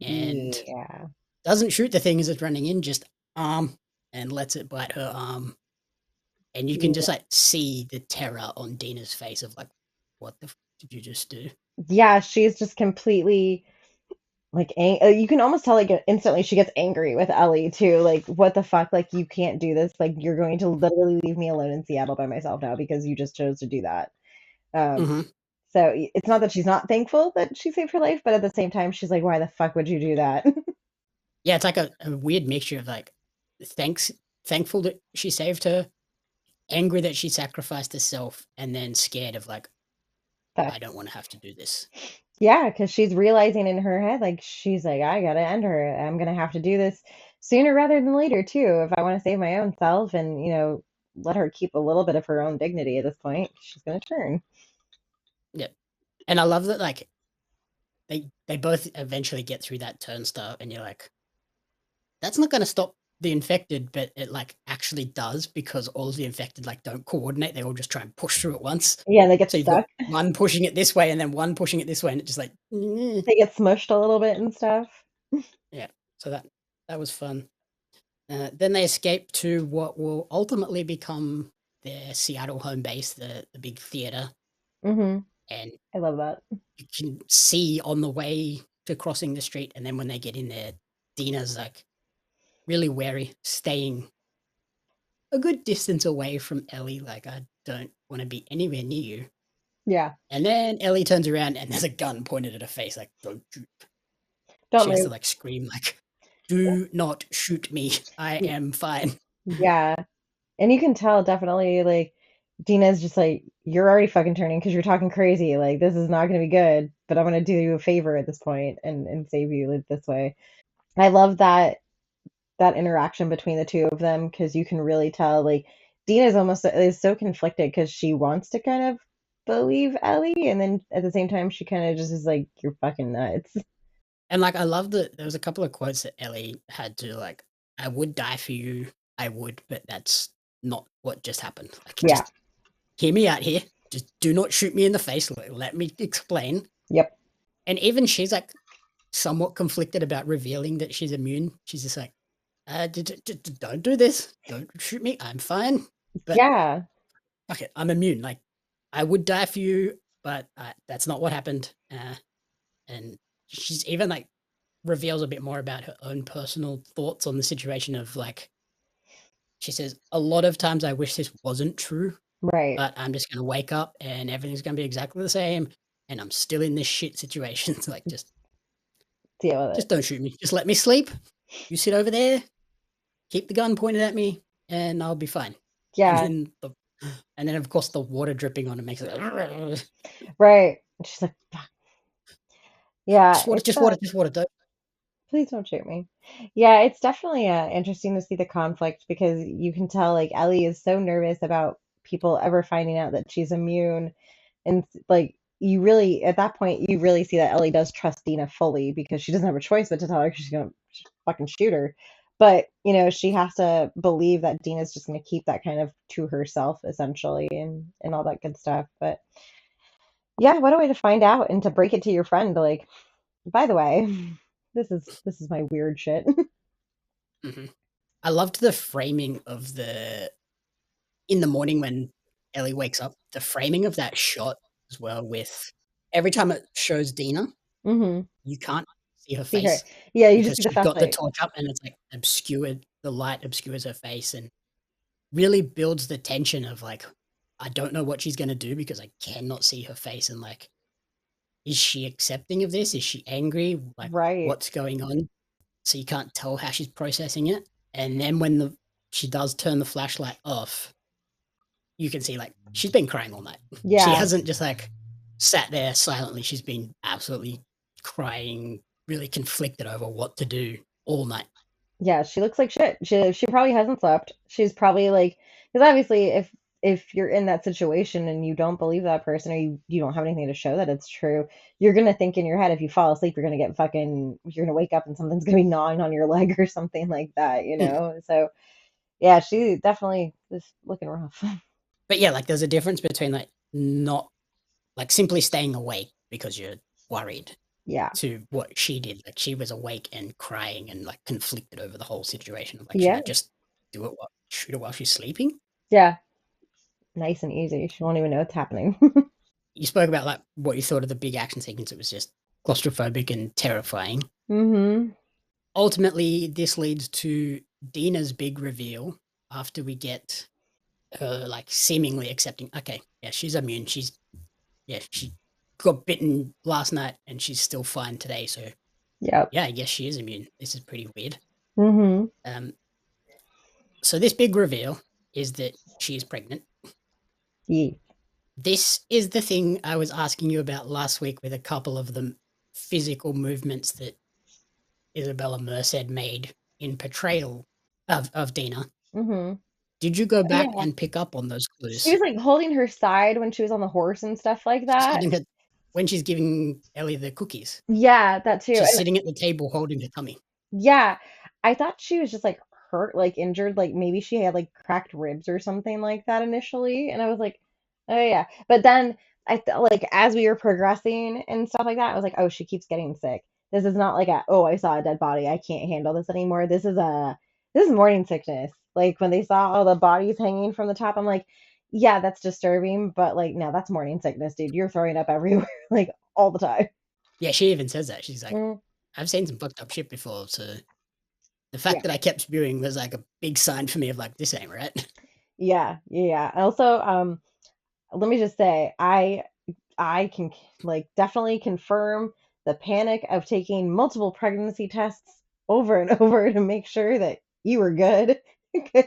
S1: and
S2: Yeah.
S1: doesn't shoot the thing as it's running in, just arm and lets it bite her arm. And you can just like see the terror on Dina's face of like, what the did you just do?
S2: Yeah, she's just completely like you can almost tell like instantly she gets angry with Ellie too. Like, what the fuck? Like, you can't do this. Like, you're going to literally leave me alone in Seattle by myself now because you just chose to do that. Um,
S1: Mm-hmm.
S2: so it's not that she's not thankful that she saved her life, but at the same time, she's like, why the fuck would you do that?
S1: Yeah, it's like a weird mixture of like thankful that she saved her, angry that she sacrificed herself, and then scared of like, I don't want to have to do this.
S2: Yeah, because she's realizing in her head, like, she's like, I gotta end her. I'm gonna have to do this sooner rather than later, too, if I want to save my own self and, let her keep a little bit of her own dignity at this point. She's gonna turn.
S1: Yeah. And I love that like they both eventually get through that turnstile and you're like, that's not gonna stop the infected, but it like actually does because all of the infected like don't coordinate. They all just try and push through at once.
S2: Yeah, they get
S1: So you've
S2: stuck.
S1: got one pushing it this way and then one pushing it this way, and it just like
S2: They get smushed a little bit and stuff.
S1: yeah. So that was fun. Then they escape to what will ultimately become their Seattle home base, the big theater,
S2: Mm-hmm.
S1: and
S2: I love that.
S1: you can see on the way to crossing the street, and then when they get in there, Dina's like really wary, staying a good distance away from Ellie. Like, I don't want to be anywhere near you.
S2: Yeah.
S1: And then Ellie turns around and there's a gun pointed at her face, like, don't shoot.
S2: Don't
S1: She has to
S2: move.
S1: like scream, like, do not shoot me. I am fine.
S2: Yeah. And you can tell definitely, like, Dina's just like, you're already fucking turning because you're talking crazy. Like, this is not going to be good, but I'm going to do you a favor at this point and save you like, this way. I love that interaction between the two of them because you can really tell, like, Dina's almost is so conflicted because she wants to kind of believe Ellie, and then at the same time, she kind of just is like, you're fucking nuts.
S1: And like, I love that there was a couple of quotes that Ellie had to like, I would die for you. I would, but that's not what just happened. Like,
S2: Yeah.
S1: just hear me out here. Just do not shoot me in the face. Let me explain.
S2: Yep.
S1: And even she's like somewhat conflicted about revealing that she's immune. She's just like, don't do this. Don't shoot me. I'm fine. But
S2: Yeah.
S1: fuck it, I'm immune. Like, I would die for you, but that's not what happened. And she's even like reveals a bit more about her own personal thoughts on the situation of like, she says, a lot of times I wish this wasn't true,
S2: Right.
S1: but I'm just going to wake up and everything's going to be exactly the same. And I'm still in this shit situation. It's like, just
S2: Deal with it.
S1: don't shoot me. Just let me sleep. You sit over there, keep the gun pointed at me, and I'll be fine.
S2: Yeah.
S1: And then of course the water dripping on it makes it
S2: Right. And she's like, fuck. Yeah.
S1: just water. Don't.
S2: Please don't shoot me. Yeah, it's definitely interesting to see the conflict because you can tell like Ellie is so nervous about people ever finding out that she's immune, and like you really at that point you really see that Ellie does trust Dina fully because she doesn't have a choice but to tell her she's gonna fucking shoot her. But she has to believe that Dina's just gonna keep that kind of to herself essentially and all that good stuff. But yeah, what a way to find out and to break it to your friend like, by the way, this is my weird shit.
S1: Mm-hmm. I loved the framing of in the morning when Ellie wakes up, the framing of that shot as well with every time it shows Dina,
S2: Mm-hmm.
S1: you can't see her
S2: See her.
S1: face
S2: Yeah, you just
S1: because
S2: see the
S1: she's got the
S2: flashlight.
S1: torch up and it's like obscured, the light obscures her face and really builds the tension of like, I don't know what she's going to do because I cannot see her face and like, is she accepting of this? Is she angry? Like,
S2: Right.
S1: what's going on? So you can't tell how she's processing it. And then when she does turn the flashlight off, you can see like she's been crying all night.
S2: Yeah.
S1: She hasn't just like sat there silently. She's been absolutely crying, really conflicted over what to do all night.
S2: Yeah, she looks like shit. She probably hasn't slept. She's probably like, because obviously if you're in that situation and you don't believe that person or you don't have anything to show that it's true, you're gonna think in your head if you fall asleep you're gonna get fucking you're gonna wake up and something's gonna be gnawing on your leg or something like that. So yeah, she definitely is looking rough.
S1: But yeah, like there's a difference between like not like simply staying awake because you're worried
S2: Yeah.
S1: to what she did. Like, she was awake and crying and, like, conflicted over the whole situation of, like, should
S2: Yeah.
S1: I just shoot her while she's sleeping?
S2: Yeah. Nice and easy. She won't even know what's happening.
S1: You spoke about, like, what you thought of the big action sequence. It was just claustrophobic and terrifying.
S2: Mm-hmm.
S1: Ultimately, this leads to Dina's big reveal after we get her, like, seemingly accepting, okay, yeah, she's immune. She got bitten last night and she's still fine today. So,
S2: Yep.
S1: yeah, I guess she is immune. This is pretty weird.
S2: Mm-hmm.
S1: So this big reveal is that she's pregnant.
S2: Yeah.
S1: This is the thing I was asking you about last week with a couple of the physical movements that Isabella Merced made in portrayal of Dina.
S2: Mm-hmm.
S1: Did you go back
S2: Yeah.
S1: and pick up on those
S2: She
S1: clues?
S2: was like holding her side when she was on the horse and stuff like
S1: She's
S2: that.
S1: holding her when she's giving Ellie the cookies.
S2: Yeah, that too.
S1: She's
S2: And
S1: sitting at the table holding her tummy.
S2: yeah, I thought she was just like hurt, like injured, like maybe she had like cracked ribs or something like that initially. And I was like, oh yeah. But then like as we were progressing and stuff like that, I was like, oh, she keeps getting sick. This is not like oh, I saw a dead body. I can't handle this anymore. This is morning sickness. Like when they saw all the bodies hanging from the top, I'm like, yeah, that's disturbing, but like no, that's morning sickness, dude. You're throwing up everywhere, like all the time.
S1: Yeah, she even says that. She's like,
S2: Mm,
S1: I've seen some fucked up shit before, so the
S2: yeah.
S1: fact that I kept spewing was like a big sign for me of like, this ain't right.
S2: Yeah, yeah. Also, let me just say, I can like definitely confirm the panic of taking multiple pregnancy tests over and over to make sure that you were good. Because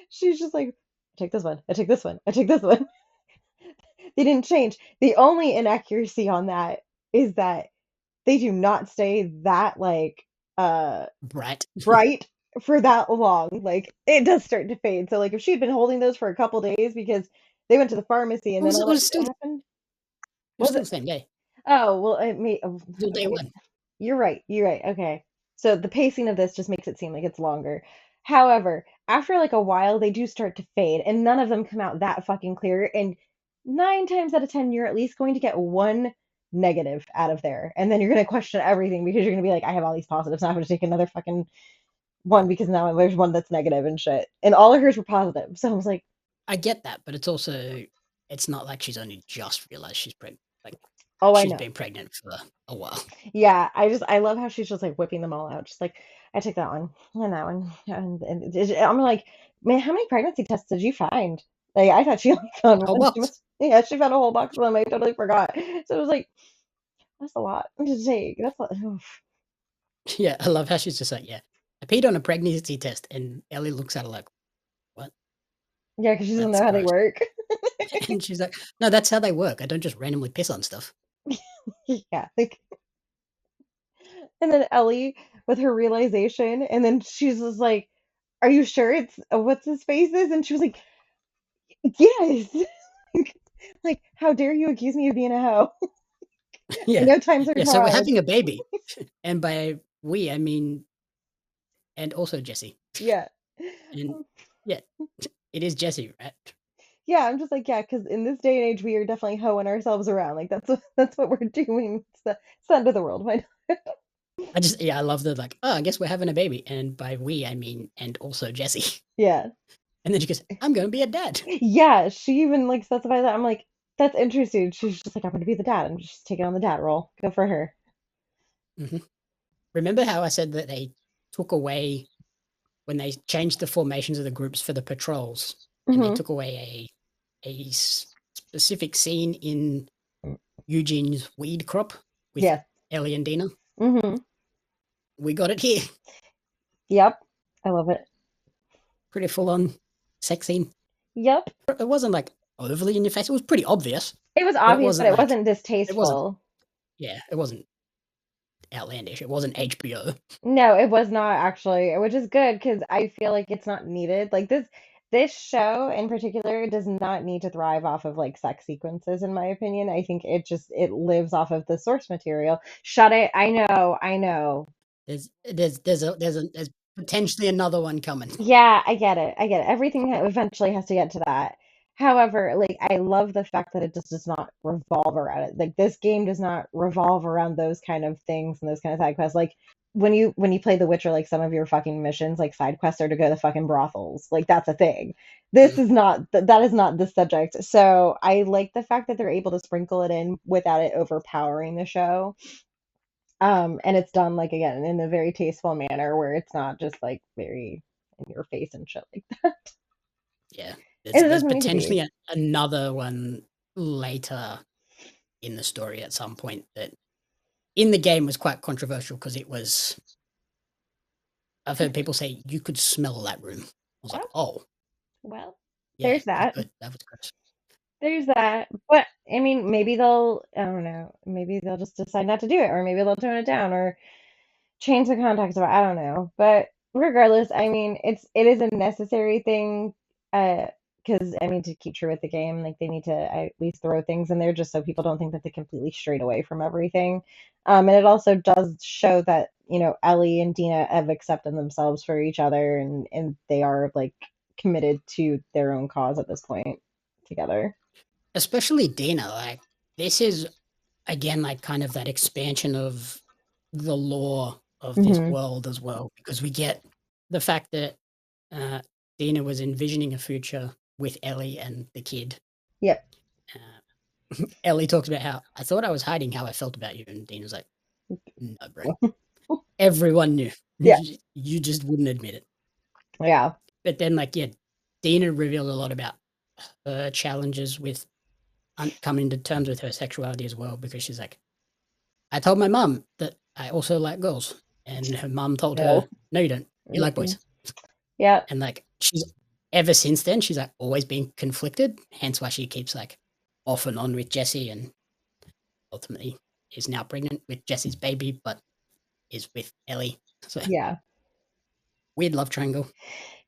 S2: she's just like, I take this one, I take this one, I take this one. They didn't change. The only inaccuracy on that is that they do not stay that like
S1: Right.
S2: bright for that long. Like it does start to fade. So like if she'd been holding those for a couple days because they went to the pharmacy and then
S1: It
S2: all that
S1: was
S2: shit
S1: still
S2: happened. Was
S1: the
S2: it?
S1: same day.
S2: Oh well, it may.
S1: Still day
S2: Okay,
S1: one.
S2: you're right. You're right. Okay. So the pacing of this just makes it seem like it's longer. However, after like a while, they do start to fade, and none of them come out that fucking clear. And 9 times out of 10, you're at least going to get one negative out of there, and then you're going to question everything because you're going to be like, I have all these positives, now I'm going to take another fucking one because now there's one that's negative and shit. And all of hers were positive. So I was like,
S1: I get that, but it's also, it's not like she's only just realized she's pregnant. Like,
S2: oh, I
S1: she's
S2: know.
S1: been pregnant for a while.
S2: Yeah, I love how she's just like whipping them all out. Just like, I took that one and that one. And I'm like, man, how many pregnancy tests did you find? Like, I thought she only found
S1: Whole
S2: one. She
S1: box.
S2: must, yeah, she found a whole box of them. I totally forgot. So it was like, that's a lot to take. That's a, oof.
S1: Yeah, I love how she's just like, yeah, I peed on a pregnancy test, and Ellie looks at her like, what?
S2: Yeah, because she doesn't
S1: That's
S2: know how they
S1: gross.
S2: work.
S1: And she's like, no, that's how they work. I don't just randomly piss on stuff.
S2: Yeah, like, and then Ellie with her realization, and then she's just like, "Are you sure it's what's his face is?" And she was like, "Yes." Like, how dare you accuse me of being a hoe? I
S1: Yeah.
S2: know times are
S1: Yeah. So we're
S2: hard.
S1: having a baby. And by we, I mean, and also Jesse.
S2: Yeah.
S1: And yeah, it is Jesse, right?
S2: Yeah, I'm just like, yeah, because in this day and age, we are definitely hoeing ourselves around. Like that's what we're doing. It's the end of the world. Why not?
S1: I love the like, oh, I guess we're having a baby. And by we, I mean, and also Jesse.
S2: Yeah.
S1: And then she goes, I'm going to be a dad.
S2: Yeah, she even like specifies that. I'm like, that's interesting. She's just like, I'm gonna be the dad. I'm just taking on the dad role. Go for her.
S1: Hmm. Remember how I said that they took away, when they changed the formations of the groups for the patrols, and they
S2: Hmm.
S1: took away a specific scene in Eugene's weed crop with
S2: Yeah.
S1: Ellie and Dina?
S2: Hmm.
S1: We got it here.
S2: Yep. I love it.
S1: Pretty full on sex scene.
S2: Yep.
S1: It wasn't like overly in your face. It was pretty obvious,
S2: It was
S1: but it
S2: obvious, but
S1: wasn't
S2: it
S1: like,
S2: wasn't
S1: it wasn't,
S2: distasteful.
S1: yeah, it wasn't outlandish. It wasn't HBO.
S2: No, it was not actually, which is good because I feel like it's not needed. Like this show in particular does not need to thrive off of like sex sequences, in my opinion. I think it lives off of the source material. Shut it. I know.
S1: There's potentially another one coming.
S2: Yeah, I get it. I get it. Everything eventually has to get to that. However, like I love the fact that it just does not revolve around it. Like this game does not revolve around those kind of things and those kind of side quests. Like when you play The Witcher, like some of your fucking missions, like side quests, are to go to fucking brothels. Like that's a thing. This
S1: Mm.
S2: is not that is not the subject. So I like the fact that they're able to sprinkle it in without it overpowering the show. And it's done like again in a very tasteful manner where it's not just like very in your face and shit like that.
S1: Yeah.
S2: And it
S1: There's
S2: doesn't need to be.
S1: potentially another one later in the story at some point that in the game was quite controversial because it was. I've heard people say you could smell that room. I was like,
S2: Oh,
S1: oh
S2: well,
S1: yeah,
S2: there's
S1: you
S2: that.
S1: could. That was gross.
S2: There's that. But I mean, maybe they'll, I don't know, maybe they'll just decide not to do it, or maybe they'll tone it down or change the context of it. I don't know. But regardless, I mean, it is a necessary thing, because I mean, to keep true with the game, like they need to at least throw things in there just so people don't think that they completely strayed away from everything. And it also does show that, Ellie and Dina have accepted themselves for each other, and they are like committed to their own cause at this point together.
S1: Especially Dina. Like this is again like kind of that expansion of the lore of this
S2: Hmm.
S1: world as well because we get the fact that uh, Dina was envisioning a future with Ellie and the kid.
S2: Yep.
S1: Ellie talks about how I thought I was hiding how I felt about you, and Dina's like, "No, bro, everyone knew.
S2: Yeah.
S1: You just wouldn't admit it."
S2: Yeah.
S1: But then, like, yeah, Dina revealed a lot about her challenges with coming to terms with her sexuality as well, because she's like, "I told my mum that I also like girls," and her mum told
S2: No.
S1: her, "No, you don't. You like
S2: Mm-mm.
S1: boys."
S2: Yeah.
S1: And like, she's ever since then, she's like always been conflicted. Hence why she keeps like off and on with Jesse, and ultimately is now pregnant with Jesse's baby, but is with Ellie. So
S2: Yeah.
S1: weird love triangle.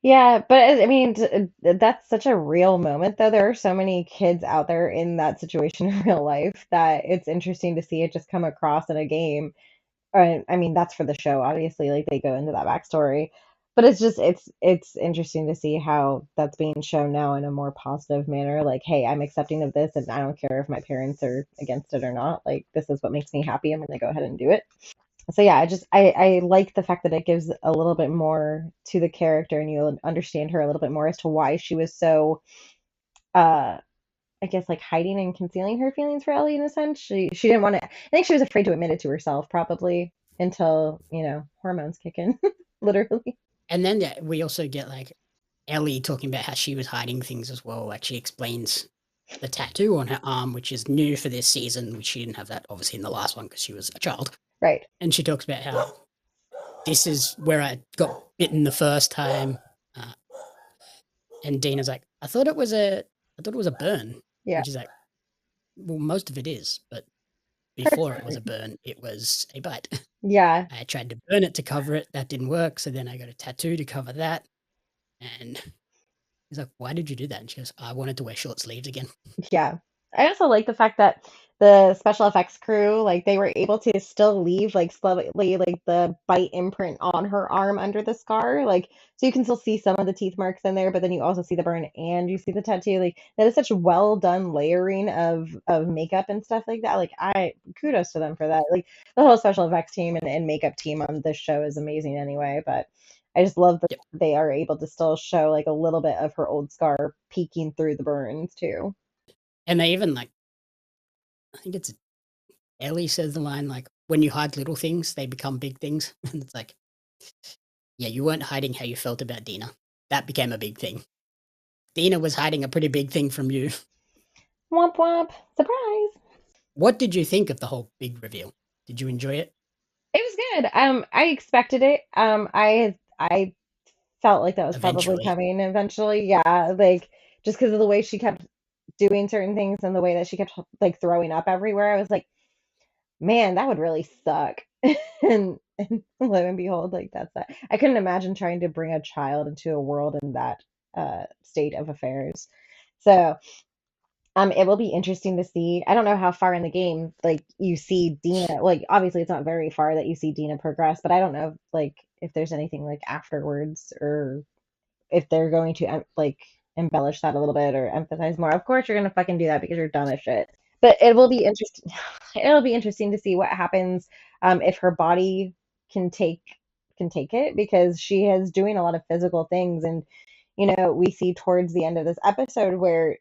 S2: Yeah, but I mean, that's such a real moment, though. There are so many kids out there in that situation in real life that it's interesting to see it just come across in a game. I mean, that's for the show, obviously, like they go into that backstory. But it's interesting to see how that's being shown now in a more positive manner. Like, hey, I'm accepting of this, and I don't care if my parents are against it or not. Like, this is what makes me happy. I'm gonna go ahead and do it. So yeah, I like the fact that it gives a little bit more to the character and you understand her a little bit more as to why she was so uh I guess like hiding and concealing her feelings for Ellie in a sense. She didn't want to, I think she was afraid to admit it to herself probably until, hormones kick in. Literally.
S1: And then yeah, we also get like Ellie talking about how she was hiding things as well. Like she explains the tattoo on her arm, which is new for this season, which she didn't have that obviously in the last one because she was a child.
S2: Right.
S1: And she talks about how this is where I got bitten the first time. Uh, and Dina's like, I thought it was a burn.
S2: Yeah.
S1: And she's like, well, most of it is, but before it was
S2: Part.
S1: a burn, it was a bite.
S2: Yeah.
S1: I tried to burn it to cover it. That didn't work. So then I got a tattoo to cover that. And he's like, why did you do that? And she goes, I wanted to wear short sleeves again.
S2: Yeah. I also like the fact that the special effects crew, like they were able to still leave like slightly like the bite imprint on her arm under the scar. Like so you can still see some of the teeth marks in there, but then you also see the burn and you see the tattoo. Like that is such well done layering of makeup and stuff like that. Like I kudos to them for that. Like the whole special effects team and makeup team on this show is amazing anyway, but I just love that
S1: Yep.
S2: they are able to still show like a little bit of her old scar peeking through the burns too.
S1: And they even like, I think it's Ellie says the line like, when you hide little things, they become big things. And it's like, yeah, you weren't hiding how you felt about Dina. That became a big thing. Dina was hiding a pretty big thing from you.
S2: Womp womp. Surprise.
S1: What did you think of the whole big reveal? Did you enjoy it?
S2: It was good. I expected it. I felt like that was probably
S1: Eventually.
S2: coming eventually. Yeah, like just because of the way she kept doing certain things and the way that she kept like throwing up everywhere, I was like, man, that would really suck. And lo and behold, like that's that. I couldn't imagine trying to bring a child into a world in that state of affairs. So it will be interesting to see. I don't know how far in the game, like you see Dina. Like obviously, it's not very far that you see Dina progress, but I don't know, like if there's anything like afterwards, or if they're going to like. embellish that a little bit or emphasize more. Of course, you're gonna fucking do that because you're dumb as shit. But it will be interesting. It'll be interesting to see what happens if her body can take it because she is doing a lot of physical things, and we see towards the end of this episode where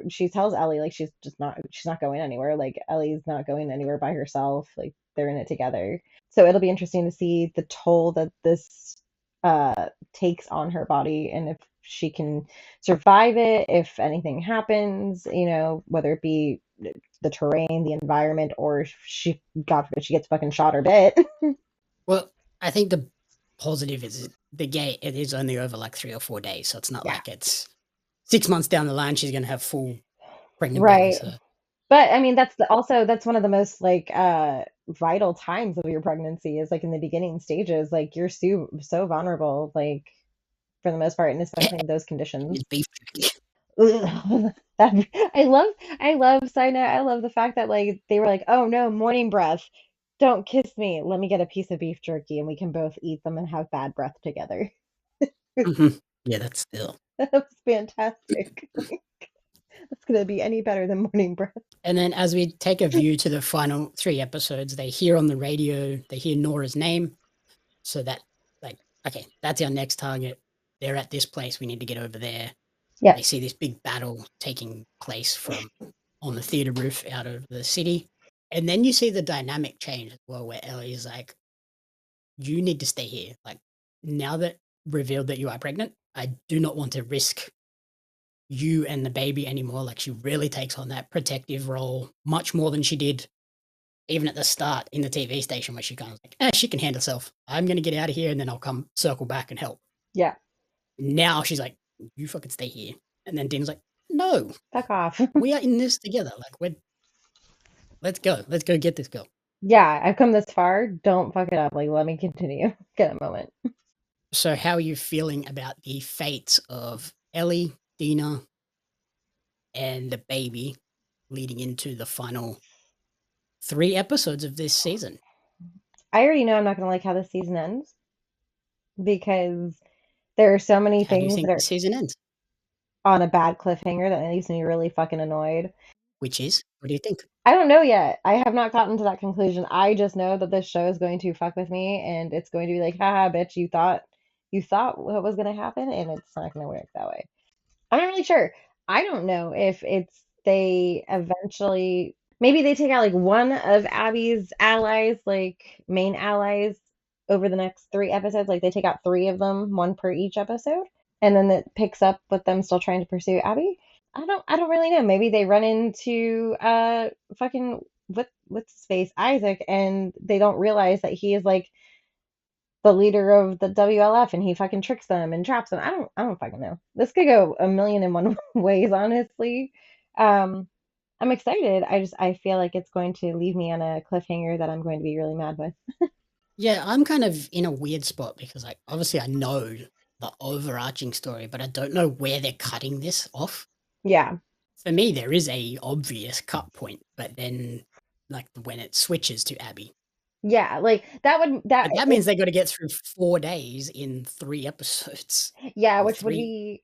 S2: she tells Ellie like she's not going anywhere. Like Ellie's not going anywhere by herself. Like they're in it together. So it'll be interesting to see the toll that this takes on her body and if she can survive it, if anything happens, whether it be the terrain, the environment, or if she, God forbid, she gets fucking shot or bit.
S1: Well, I think the positive is the gate, it is only over like 3 or 4 days. So it's not like it's 6 months down the line, she's going to have full pregnant belly.
S2: Right.
S1: So.
S2: But I mean, that's one of the most like vital times of your pregnancy is like in the beginning stages. Like you're so vulnerable, like for the most part, and especially in those conditions.
S1: It's beef jerky.
S2: I love side note, I love the fact that like they were like, oh no, morning breath. Don't kiss me. Let me get a piece of beef jerky and we can both eat them and have bad breath together.
S1: Mm-hmm. Yeah, that's still.
S2: That was fantastic. It's going to be any better than morning breath.
S1: And then as we take a view to the final 3 episodes, they hear on the radio, they hear Nora's name. So that, like, okay, that's our next target. They're at this place. We need to get over there.
S2: Yeah.
S1: They see this big battle taking place on the theater roof out of the city. And then you see the dynamic change as well, where Ellie is like, you need to stay here. Like, now that revealed that you are pregnant, I do not want to risk you and the baby anymore. Like, she really takes on that protective role much more than she did even at the start in the TV station, where she kind of like, she can handle herself. I'm going to get out of here and then I'll come circle back and help.
S2: Yeah.
S1: Now she's like, you fucking stay here. And then Dina's like, no.
S2: Fuck off.
S1: We are in this together. Like, let's go. Let's go get this girl.
S2: Yeah, I've come this far. Don't fuck it up. Like, let me continue. Get a moment.
S1: So how are you feeling about the fates of Ellie, Dina, and the baby leading into the final 3 episodes of this season?
S2: I already know I'm not going to like how this season ends because there are so many
S1: How do you
S2: things
S1: think
S2: that are
S1: the season ends?
S2: on a bad cliffhanger that leaves me really fucking annoyed.
S1: Which is? What do you think?
S2: I don't know yet. I have not gotten to that conclusion. I just know that this show is going to fuck with me and it's going to be like, haha, bitch, you thought what was going to happen and it's not going to work that way. I'm not really sure. I don't know if they eventually, maybe they take out like one of Abby's allies, like main allies over the next 3 episodes. Like they take out 3 of them, 1 per each episode. And then it picks up with them still trying to pursue Abby. I don't really know. Maybe they run into fucking what's his face, Isaac, and they don't realize that he is like the leader of the WLF and he fucking tricks them and traps them. I don't fucking know. This could go a million and one ways, honestly. I'm excited. I feel like it's going to leave me on a cliffhanger that I'm going to be really mad with.
S1: Yeah, I'm kind of in a weird spot because like obviously I know the overarching story, but I don't know where they're cutting this off.
S2: Yeah.
S1: For me, there is a obvious cut point, but then like when it switches to Abby.
S2: Yeah, like
S1: that means they got to get through 4 days in 3 episodes.
S2: Yeah, which would be,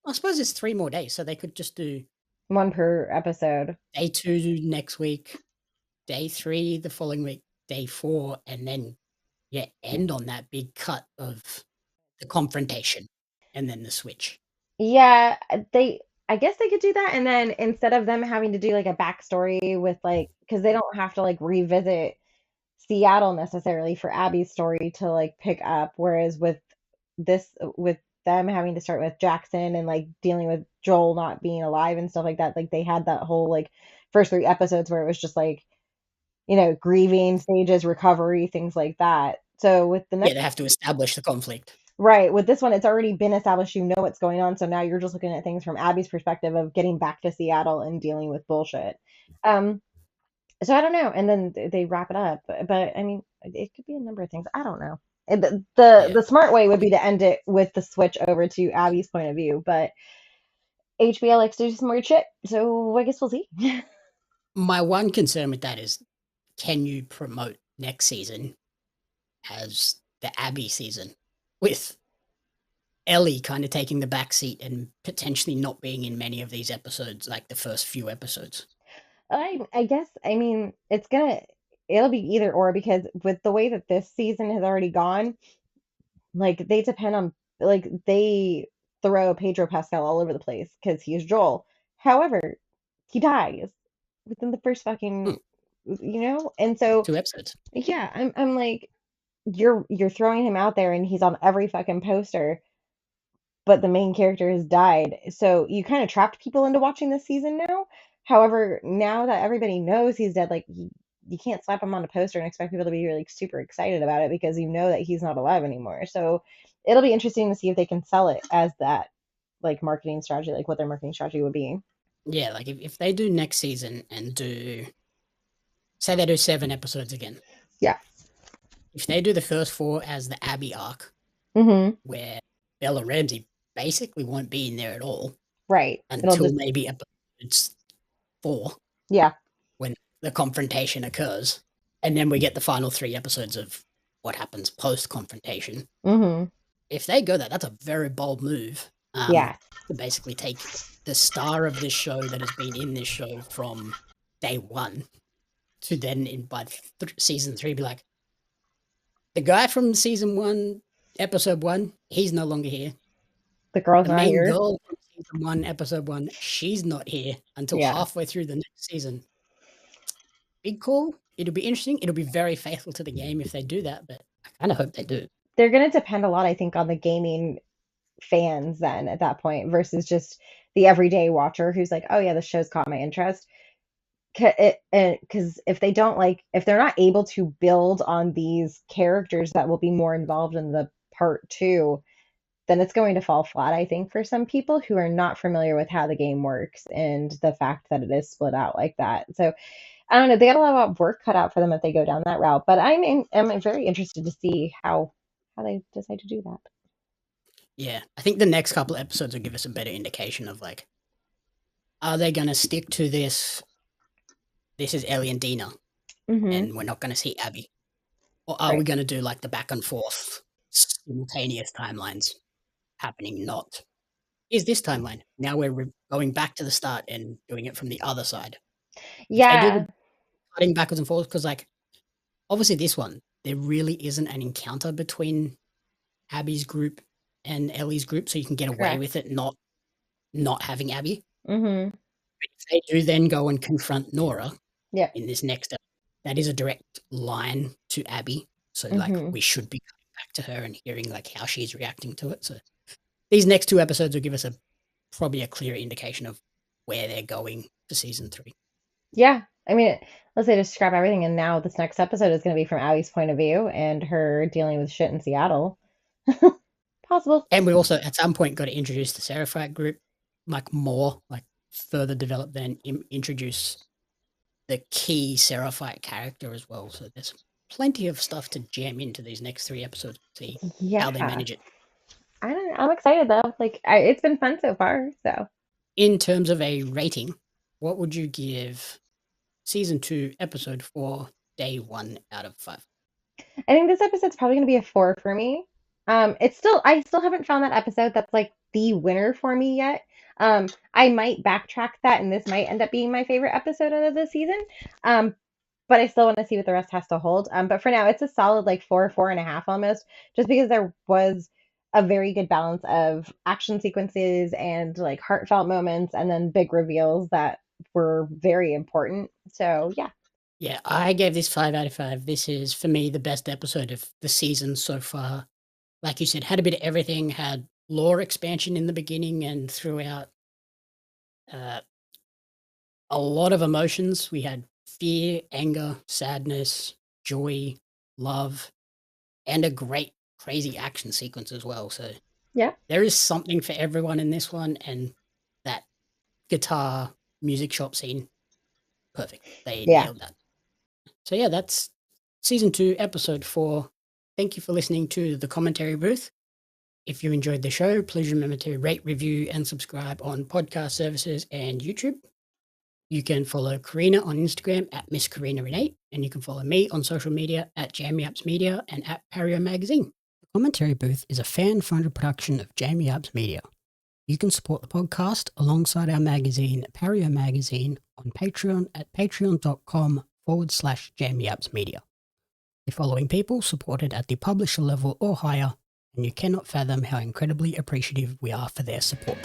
S1: I suppose it's 3 more days, so they could just do
S2: 1 per episode.
S1: Day 2 next week, day 3 the following week, day 4, and then end on that big cut of the confrontation and then the switch.
S2: Yeah, I guess they could do that, and then instead of them having to do like a backstory with like, because they don't have to like revisit Seattle necessarily for Abby's story to like pick up, whereas with them having to start with Jackson and like dealing with Joel not being alive and stuff like that, like they had that whole like first 3 episodes where it was just like, grieving stages, recovery, things like that. So with the next,
S1: they have to establish the conflict.
S2: Right. With this one, it's already been established, what's going on. So now you're just looking at things from Abby's perspective of getting back to Seattle and dealing with bullshit. So I don't know. And then they wrap it up. But I mean, it could be a number of things. I don't know. The smart way would be to end it with the switch over to Abby's point of view. But HBO likes to do some weird shit. So I guess we'll see.
S1: My one concern with that is, can you promote next season as the Abby season with Ellie kind of taking the back seat and potentially not being in many of these episodes, like the first few episodes.
S2: I guess, I mean, it'll be either or, because with the way that this season has already gone, like they depend on, like they throw Pedro Pascal all over the place because he's Joel. However, he dies within the first
S1: Hmm,
S2: fucking, and so
S1: 2 episodes.
S2: yeah, I'm like, you're throwing him out there and he's on every fucking poster, but the main character has died. So you kind of trapped people into watching this season now. However, now that everybody knows he's dead, like you can't slap him on a poster and expect people to be like super excited about it because you know that he's not alive anymore. So it'll be interesting to see if they can sell it as that, like, marketing strategy, like what their marketing strategy would be.
S1: Yeah, like if they do next season and say they do 7 episodes again.
S2: Yeah.
S1: If they do the first 4 as the Abby arc,
S2: Mm-hmm.
S1: where Bella Ramsey basically won't be in there at all
S2: Right. It'll
S1: until
S2: just,
S1: maybe episode 4
S2: yeah.
S1: when the confrontation occurs, and then we get the final 3 episodes of what happens post-confrontation.
S2: Mm-hmm.
S1: If they go that's a very bold move,
S2: Yeah.
S1: to basically take the star of this show that has been in this show from day 1 to then by season 3 be like, the guy from season 1, episode 1, he's no longer here.
S2: The girl's
S1: The
S2: not
S1: main
S2: here.
S1: girl from season 1, episode 1, she's not here until
S2: Yeah.
S1: halfway through the next season. Big call. It'll be interesting. It'll be very faithful to the game if they do that, but I kind of hope they do.
S2: They're going to depend a lot, I think, on the gaming fans then at that point versus just the everyday watcher who's like, oh yeah, the show's caught my interest. Because if they don't, like, if they're not able to build on these characters that will be more involved in the part 2, then it's going to fall flat, I think, for some people who are not familiar with how the game works and the fact that it is split out like that. So I don't know, they got a lot of work cut out for them if they go down that route, but I'm very interested to see how they decide to do that.
S1: Yeah, I think the next couple of episodes will give us a better indication of, like, are they going to stick to this is Ellie and Dina,
S2: Mm-hmm.
S1: and we're not going to see Abby? Or are we going to do, like, the back and forth simultaneous timelines happening? Not, is this timeline. Now we're going back to the start and doing it from the other side.
S2: Yeah.
S1: If they do the cutting backwards and forwards, because, like, obviously this one, there really isn't an encounter between Abby's group and Ellie's group, so you can get away with it not having Abby.
S2: Mm-hmm.
S1: But if they do then go and confront Nora in this next episode, that is a direct line to Abby. So, like, we should be coming back to her and hearing, like, how she's reacting to it. So these next 2 episodes will give us probably a clear indication of where they're going for season 3.
S2: Yeah. I mean, let's say just scrap everything, and now this next episode is going to be from Abby's point of view and her dealing with shit in Seattle. Possible.
S1: And we also, at some point, got to introduce the Seraphite group, like, more, like, further develop, then introduce the key Seraphite character as well. So there's plenty of stuff to jam into these next 3 episodes to see how they manage it.
S2: I'm excited though. Like, it's been fun so far. So,
S1: in terms of a rating, what would you give season 2, episode 4, day 1 out of 5?
S2: I think this episode's probably going to be a 4 for me. I still haven't found that episode that's like the winner for me yet. I might backtrack that, and this might end up being my favorite episode of the season. But I still want to see what the rest has to hold. But for now, it's a solid like 4.5 almost, just because there was a very good balance of action sequences and like heartfelt moments, and then big reveals that were very important. So yeah.
S1: Yeah, I gave this 5 out of 5. This is, for me, the best episode of the season so far. Like you said, had a bit of everything, had lore expansion in the beginning and throughout. A lot of emotions. We had fear, anger, sadness, joy, love, and a great, crazy action sequence as well. So
S2: Yeah.
S1: there is something for everyone in this one, and that guitar music shop scene, perfect. They nailed that. So yeah, that's season 2, episode 4. Thank you for listening to the commentary booth. If you enjoyed the show, please remember to rate, review, and subscribe on podcast services and YouTube. You can follow Corrina on Instagram at Miss Corrina Renee, and you can follow me on social media at JamieAppsMedia and at Pario Magazine. Commentary Booth is a fan-funded production of Jamie Apps Media. You can support the podcast alongside our magazine, Pario Magazine, on Patreon at patreon.com/Jamie Apps Media. The following people supported at the publisher level or higher, and you cannot fathom how incredibly appreciative we are for their support.